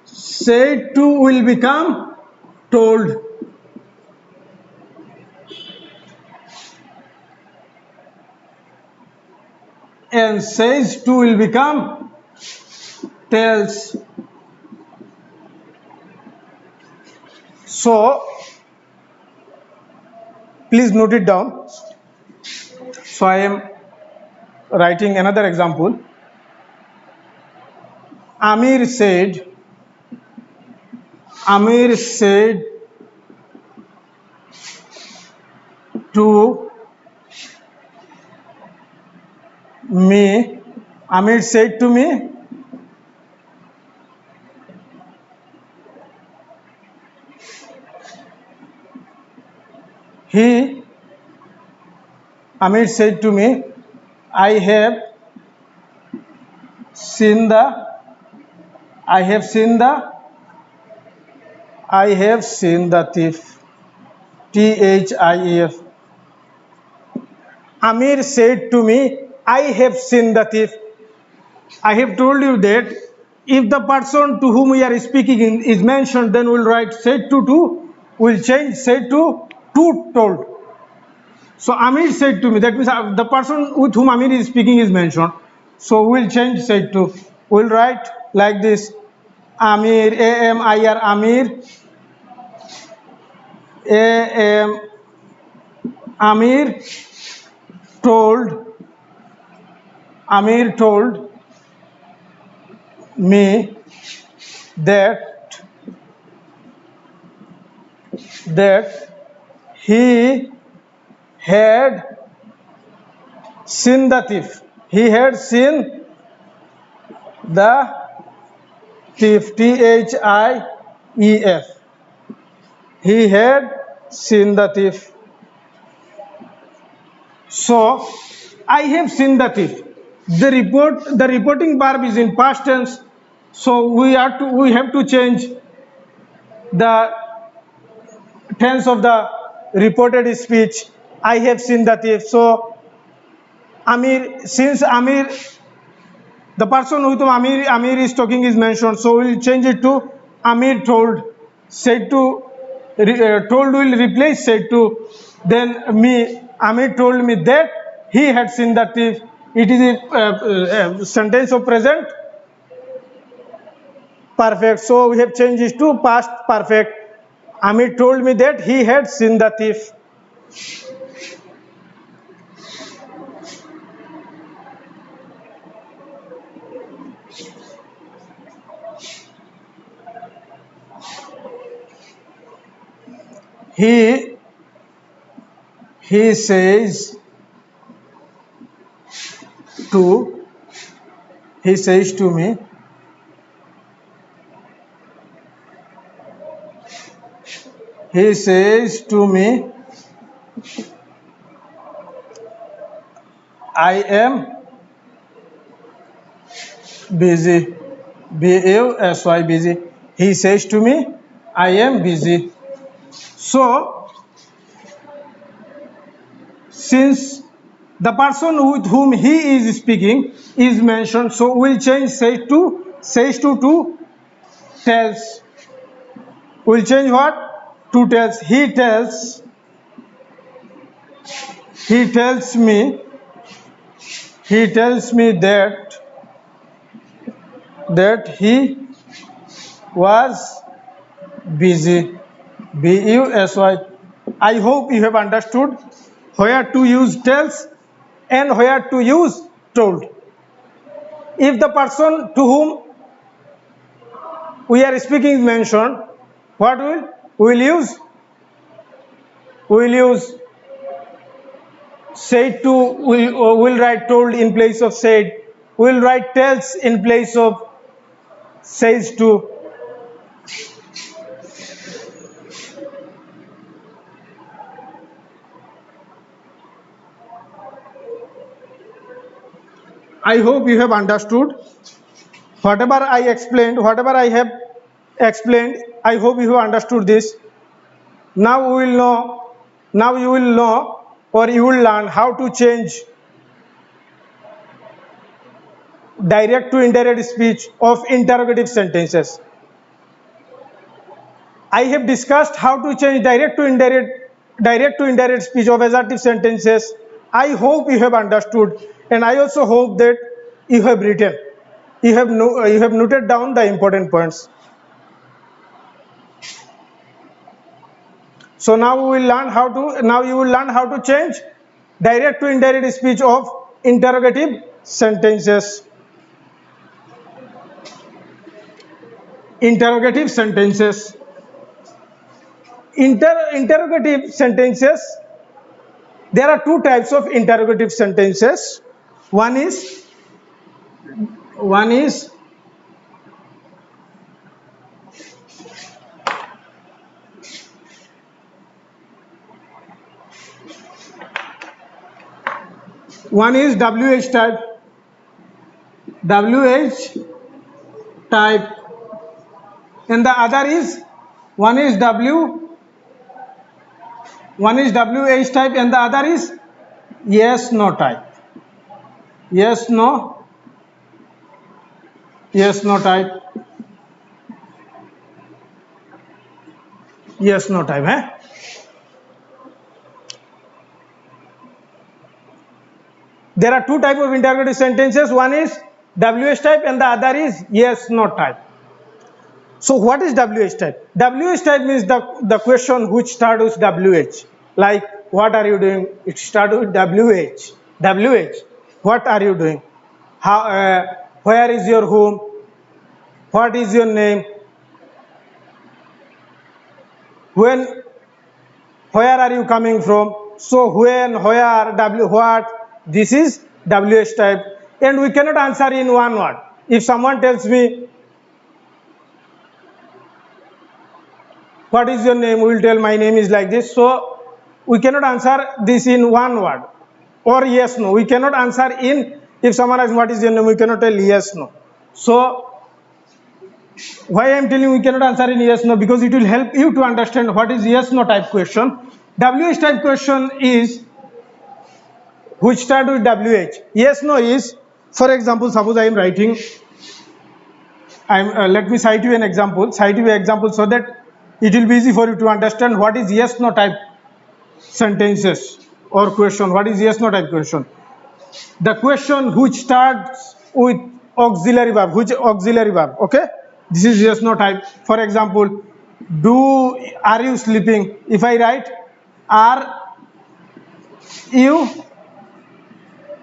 Said to will become told. And says to will become tells. So please note it down. So I am writing another example. Amir said to me. Amir said to me, Amir said to me, I have seen the thief. T-H-I-E-F. Amir said to me, I have seen the thief. I have told you that if the person to whom we are speaking is mentioned, then we will write said to, we'll change said to told. So Amir said to me, that means the person with whom Amir is speaking is mentioned. So we'll change said to. We'll write like this: Amir, A-M-I-R, Amir, A-M, Amir told, Amir told me that he had seen the thief. He had seen the thief. Thief. He had seen the thief. So I have seen the thief. The reporting verb is in past tense. So we have to change the tense of the reported speech. I have seen the thief. So Amir, since Amir, the person with whom Amir is talking is mentioned, so we'll change it to Amir told. Said to, told will replace said to. Then me, Amir told me that he had seen the thief. It is a sentence of present perfect. So we have changed it to past perfect. Amir told me that he had seen the thief. He says to me, he says to me, I am busy. B-U-S-Y, busy. He says to me, I am busy. So since the person with whom he is speaking is mentioned, so we'll change says to tells. We'll change what? To tells. He tells me that he was busy. B-U-S-Y. I hope you have understood where to use tells and where to use told. If the person to whom we are speaking is mentioned, what will use? We'll use said to, we'll write told in place of said. We'll write tells in place of says to. I hope you have understood whatever I have explained. I hope you have understood this. Now you will know or you will learn how to change direct to indirect speech of interrogative sentences. I have discussed how to change direct to indirect speech of assertive sentences. I hope you have understood, and I also hope that you have written. You have noted down the important points. So now you will learn how to change direct to indirect speech of interrogative sentences. Interrogative sentences. Interrogative sentences. There are two types of interrogative sentences. One is WH type. WH type, and the other is one is WH type, and the other is yes no type. Yes no type. Yes no type. There are two types of interrogative sentences. One is WH type and the other is yes no type. So what is WH type? WH type means the question which starts with WH. Like, what are you doing? It starts with WH. WH. What are you doing? How? Where is your home? What is your name? When? Where are you coming from? So when, where, what? This is WH type, and we cannot answer in one word. If someone tells me, what is your name? We will tell my name is like this. So we cannot answer this in one word. Or yes, no. We cannot answer in, if someone asks what is your name, we cannot tell yes, no. So why I am telling we cannot answer in yes, no, because it will help you to understand what is yes, no type question. WH type question is which start with WH. Yes, no is, for example, suppose I am writing, let me cite you an example, so that it will be easy for you to understand what is yes, no type sentences or question. What is yes, no type question? The question which starts with auxiliary verb, okay? This is yes, no type. For example, are you sleeping? If I write, are you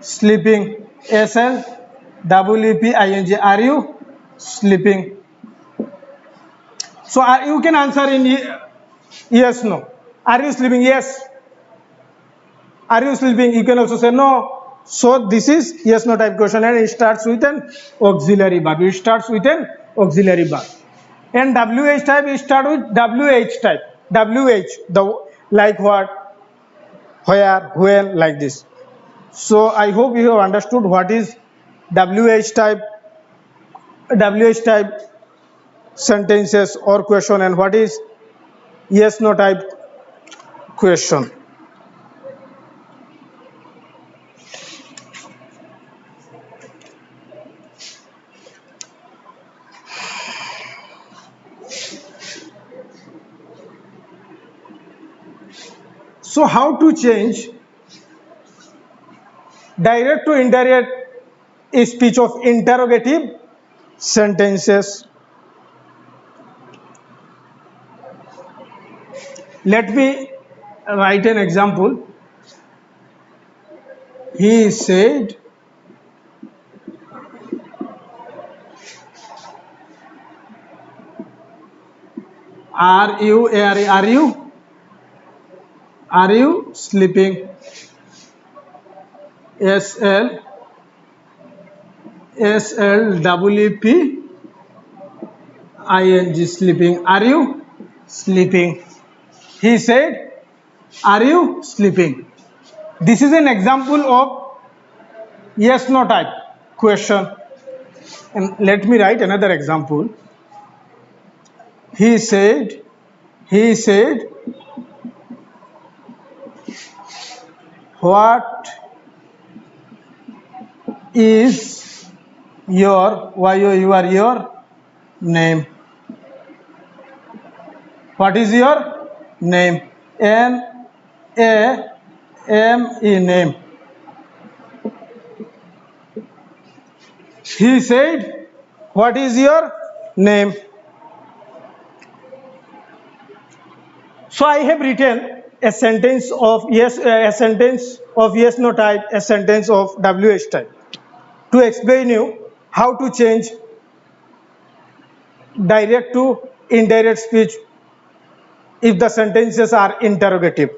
sleeping? SLEEPING. Are you sleeping? So you can answer in yes, no. Are you sleeping? Yes. Are you sleeping? You can also say no. So this is yes, no type question, and it starts with an auxiliary verb. And WH type, it starts with WH type. Like what, where, when, like this. So I hope you have understood what is WH type sentences or question, and what is yes, no type question. So how to change direct to indirect speech of interrogative sentences? Let me write an example. He said, are you sleeping? SLEEPING, sleeping. Are you sleeping? He said, are you sleeping? This is an example of yes, no type question. And let me write another example. He said, what is your name? What is your name? NAME, name. He said, what is your name? So I have written a sentence of yes, no type, a sentence of WH type, to explain you how to change direct to indirect speech if the sentences are interrogative.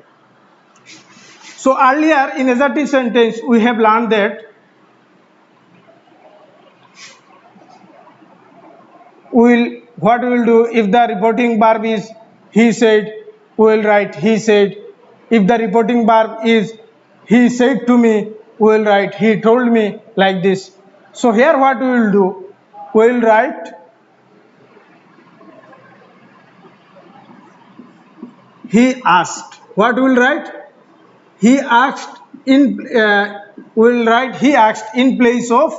So earlier in assertive sentence we have learned that what we will do if the reporting verb is he said, we will write he said. If the reporting verb is he said to me, we will write he told me, like this. So here what we will do, we will write he asked. What we will write? He asked we will write he asked in place of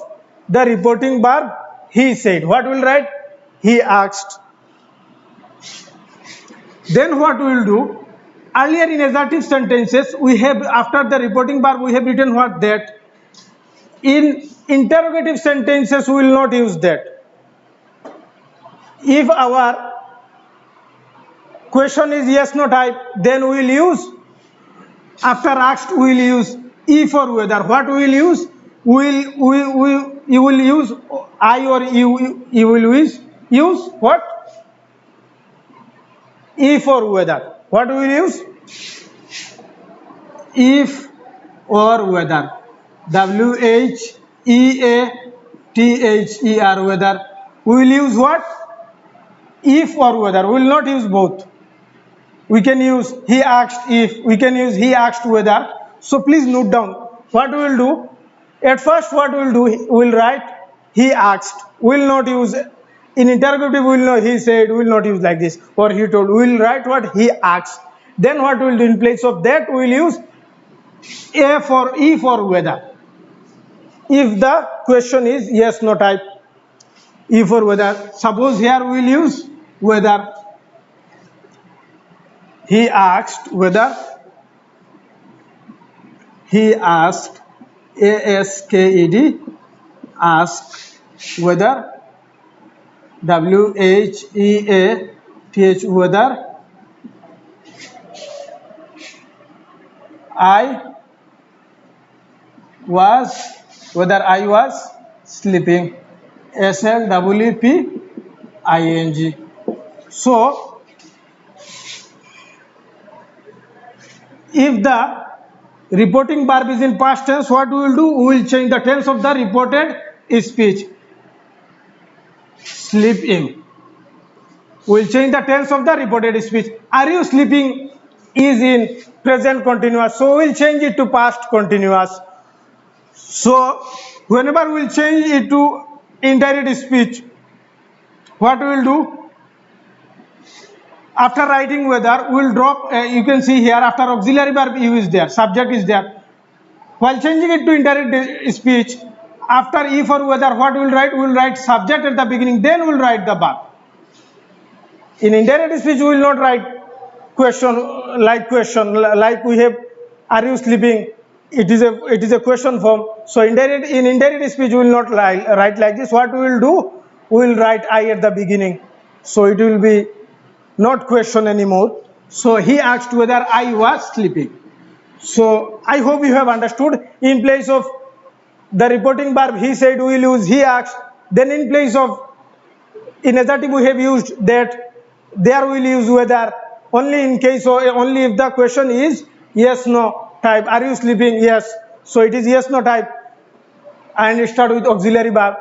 the reporting verb he said. What we will write? He asked. Then what we will do? Earlier in assertive sentences, we have, after the reporting verb, we have written what? That. In interrogative sentences, we will not use that. If our question is yes no type, then we will use, after asked we will use if or whether. What we will use? You will use I or you will use what? If or whether. What we will use? If or whether. WHEATHER, whether. We will use what? If or whether. We will not use both. We can use he asked if, we can use he asked whether. So please note down what we will do. At first what we will do, we will write he asked. We will not use, in interrogative we will know he said, we will not use like this, or he told. We will write what he asked. Then what we will do, in place of that we will use a for if or whether. If the question is yes no type, if or whether. Suppose here we will use whether. He asked whether. He asked, ASKED, asked whether, WHEATH, whether I was sleeping, SLEEPING. So if the reporting verb is in past tense, what we will do? We will change the tense of the reported speech. Sleeping. We will change the tense of the reported speech. Are you sleeping is in present continuous, so we will change it to past continuous. So whenever we will change it to indirect speech, what we will do? After writing whether, we will drop, you can see here, after auxiliary verb U is there, subject is there. While changing it to indirect speech, after if or whether, what we will write? We will write subject at the beginning, then we will write the verb. In indirect speech, we will not write question like we have, are you sleeping? It is a question form. So in indirect speech, we will not write like this. What we will do? We will write I at the beginning. So it will be not question anymore. So he asked whether I was sleeping. So I hope you have understood. In place of the reporting verb he said, we will use he asked. Then in place of, in adjective we have used that. There we will use whether. Only in case of, only if the question is yes no type. Are you sleeping? Yes. So it is yes no type. And start with auxiliary verb.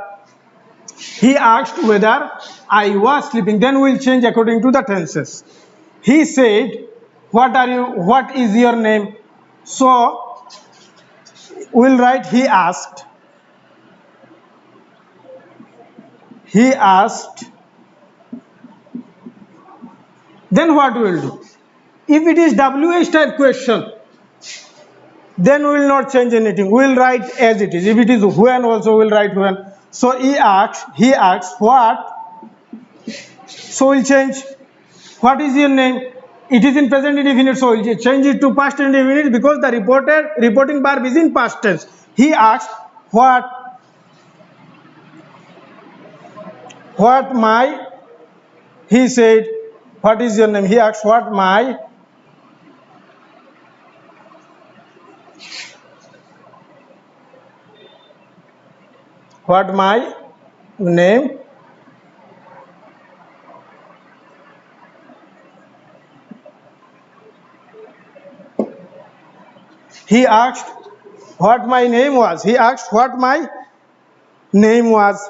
He asked whether I was sleeping. Then we will change according to the tenses. He said, what is your name? So we will write he asked. He asked. Then what we will do? If it is WH type question, then we will not change anything. We will write as it is. If it is when, also we will write when. So he asked what? So we will change. What is your name? It is in present indefinite, so we will change it to past indefinite because the reporting verb is in past tense. He asked what my, he said, what is your name? He asked what my name. He asked what my name was. He asked what my name was.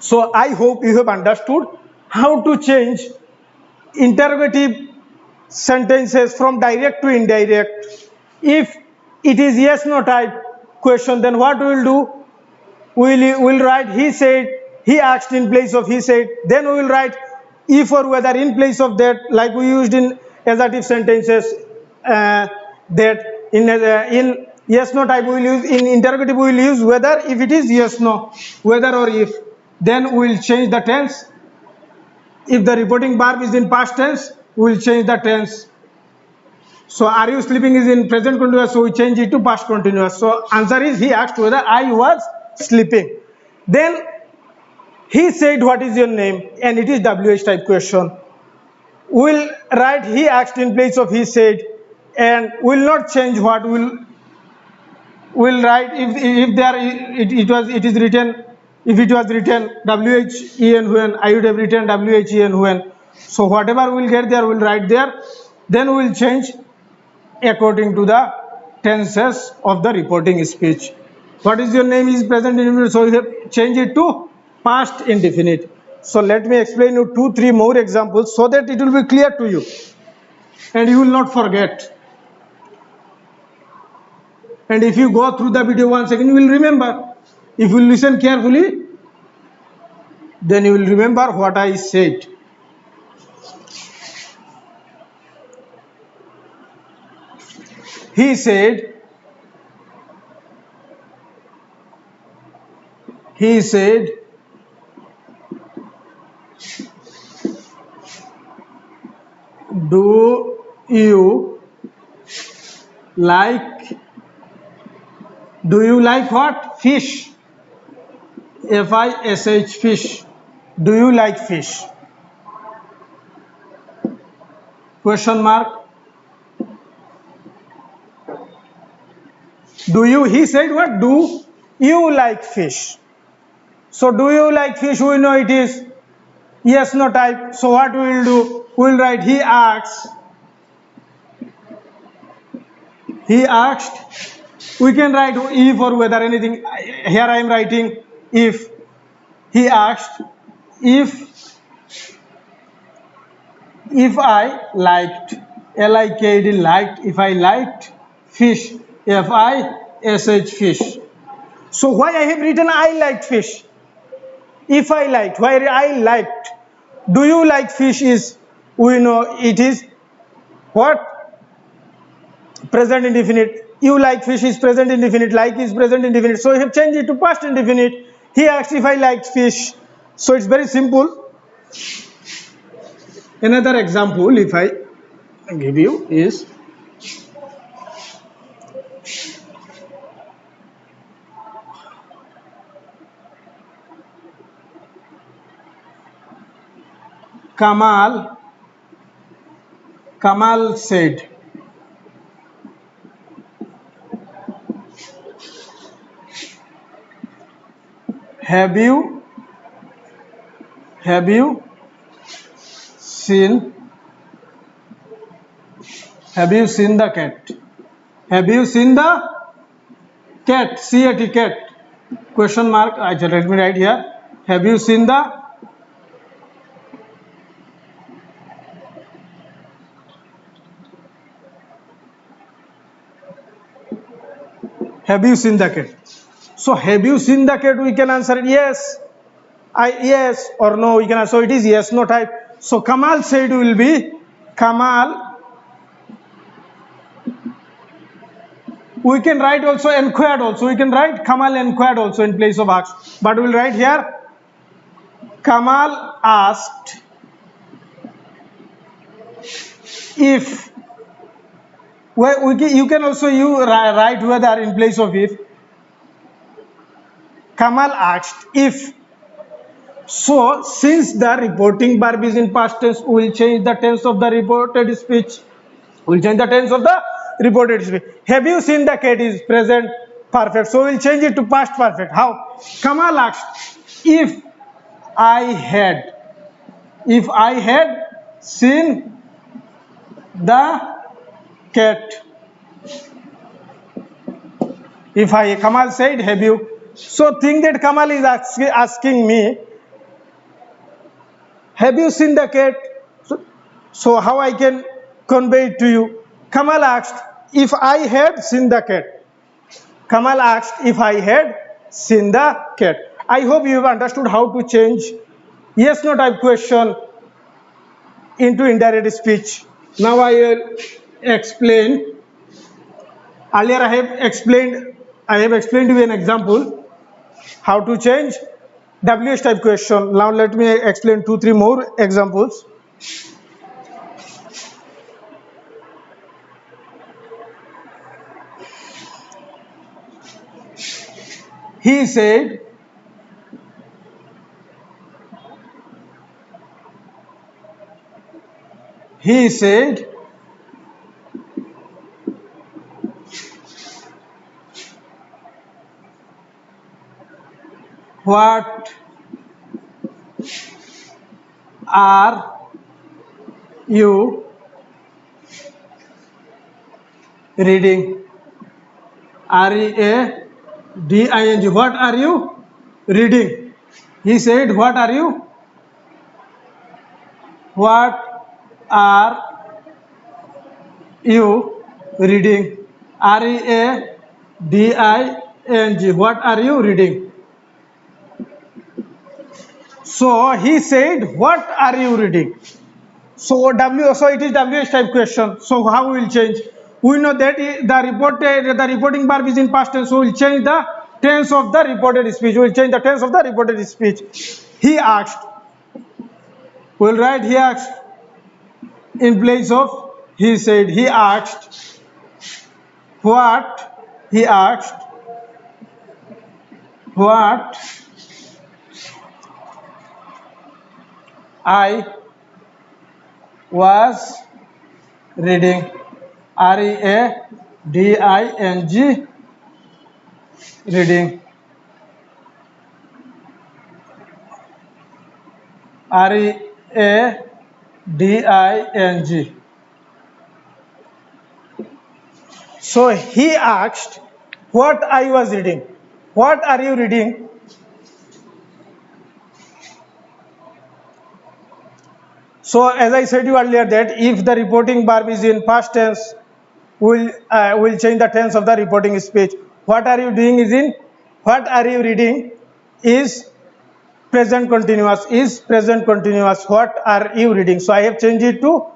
So I hope you have understood how to change interrogative sentences from direct to indirect. If it is yes no type question, then what we will do? We will write he said, he asked in place of he said. Then we will write if or whether in place of that, like we used in assertive sentences. That in yes no type we will use, in interrogative we will use whether if it is yes no, whether or if. Then we will change the tense. If the reporting verb is in past tense, we will change the tense. So are you sleeping is in present continuous, so we change it to past continuous. So answer is, he asked whether I was sleeping. Then he said, what is your name? And it is WH type question. We'll write he asked in place of he said, and will not change what will write if there it is written, if it was written WHEN when, I would have written WHEN when. So whatever we'll get there, we'll write there. Then we'll change according to the tenses of the reporting speech. What is your name is present indefinite, so we have changed it to past indefinite. So let me explain you 2-3 more examples so that it will be clear to you and you will not forget. And if you go through the video once again, you will remember. If you listen carefully, then you will remember what I said. He said, do you like what? Fish. Fish, fish. Do you like fish? Question mark. Do you, he said what? Do you like fish? So do you like fish? We know it is yes, no type. So what we will do? We will write he asked. He asked. We can write if or whether anything. Here I am writing if. He asked if I liked, L-I-K-E-D, liked, if I liked fish, F-I-S-H, fish. So why I have written I liked fish? If I liked, why I liked? Do you like fish is, we know it is what? Present indefinite. You like fish is present indefinite, like is present indefinite. So I have changed it to past indefinite. He asked if I liked fish. So it's very simple. Another example, if I give you, is Kamal said, have you seen the cat? Have you seen the cat? C-A-T, cat. Question mark. Let me write here. Have you seen the cat? So have you seen the cat? We can answer yes. Yes or no. We can answer. So it is yes, no type. So Kamal said will be Kamal. We can write also inquired also. We can write Kamal inquired also in place of asked. But we'll write here Kamal asked if. You can also write whether in place of if. Kamal asked if. So since the reporting verb is in past tense, we will change the tense of the reported speech. We will change the tense of the reported speech. Have you seen the cat is present perfect. So we will change it to past perfect. How? Kamal asked if I had seen the cat. Kamal said, have you? So think that Kamal is asking me, have you seen the cat? So how I can convey it to you? Kamal asked if I had seen the cat. Kamal asked if I had seen the cat. I hope you have understood how to change yes no type question into indirect speech. Now I will explain. Earlier I have explained to you an example how to change WH type question. Now let me explain 2-3 more examples. he said, he said, what are you reading? R-E-A-D-I-N-G. What are you reading? He said, what are you? What are you reading? R-E-A-D-I-N-G. What are you reading? So he said, what are you reading? So so it is WH type question. So how we will change? We know that the reporting verb is in past tense. So we will change the tense of the reported speech. We will change the tense of the reported speech. He asked. We will write he asked in place of he said. He asked. What? He asked. What I was reading. R-E-A-D-I-N-G. Reading. R-E-A-D-I-N-G. So he asked what I was reading. What are you reading? So as I said you earlier that if the reporting verb is in past tense, we'll change the tense of the reporting speech. What are you doing is in what are you reading is present continuous. What are you reading? So I have changed it to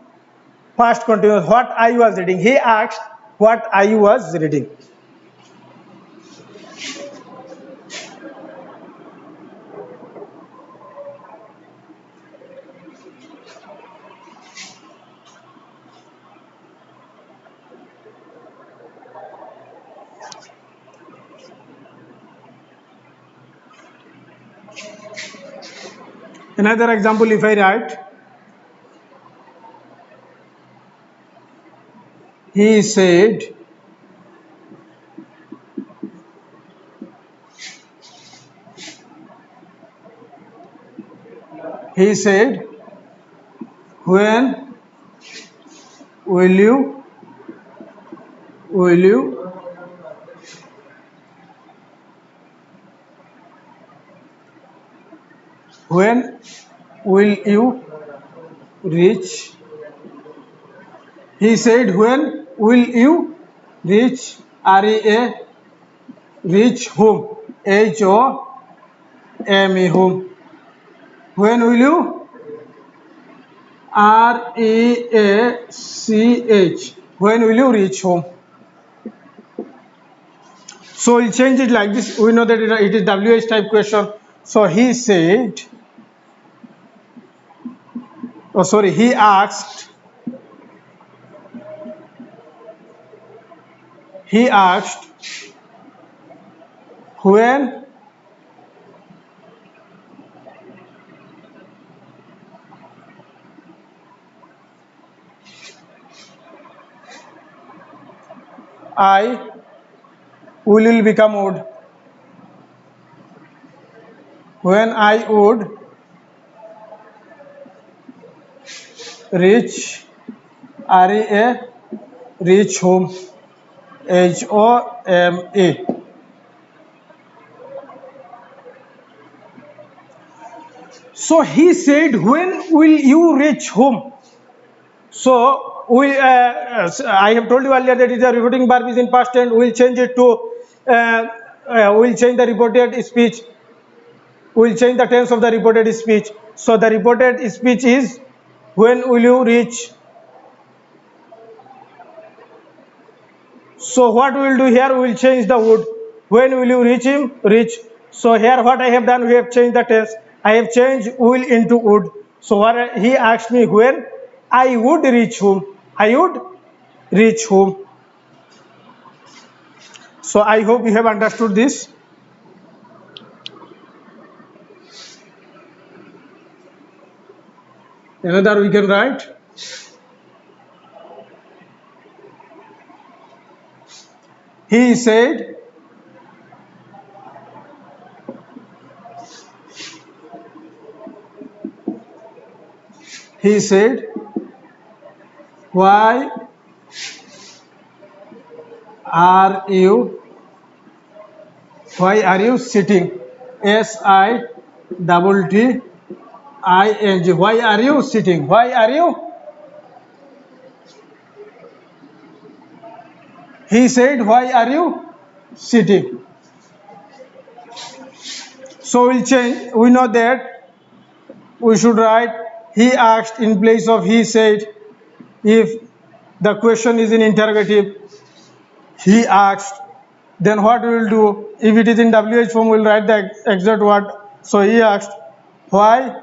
past continuous. What I was reading. He asked what I was reading. Another example, if I write, he said, when will you when will you reach? He said, when will you reach? R-E-A, reach whom? H-O-M-E, whom? When will you? R-E-A-C-H. When will you reach home? So we'll change it like this. We know that it is WH type question. So he said, he asked. He asked when I will become would. When I would reach R-E-A, reach home. H-O-M-E. So he said, when will you reach home? So I have told you earlier that the reporting verb is in past tense. We'll change it to we'll change the reported speech. We'll change the tense of the reported speech. So the reported speech is when will you reach? So what we will do here, we will change the would. When will you reach him? Reach. So here what I have done, we have changed the tense. I have changed will into would. So what he asked me when I would reach home. I would reach home. So I hope you have understood this. Another we can write. He said. He said, why are you sitting? SITTING. Why are you sitting? Why are you? He said, why are you sitting? So we'll change. We know that we should write he asked in place of he said. If the question is in interrogative, he asked, then what we will do? If it is in WH form, we'll write the exact word. So he asked, why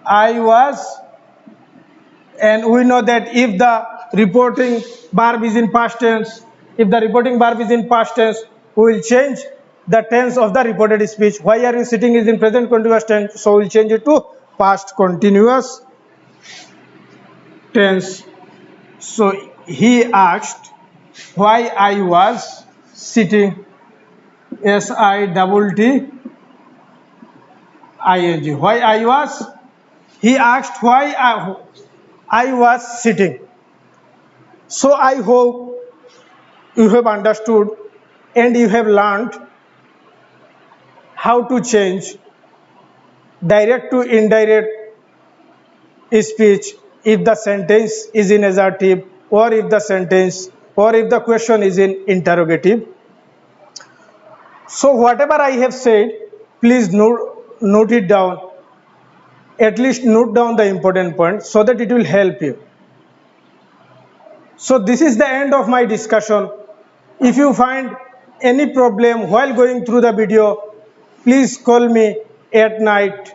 I was, and we know that if the reporting verb is in past tense, we will change the tense of the reported speech. Why are you sitting is in present continuous tense, so we'll change it to past continuous tense. So he asked why I was sitting. SITTING. Why I was? He asked why I was sitting. So I hope you have understood and you have learned how to change direct to indirect speech if the sentence is in assertive or if the question is in interrogative. So whatever I have said, please note it down. At least note down the important points so that it will help you. So this is the end of my discussion. If you find any problem while going through the video, please call me at night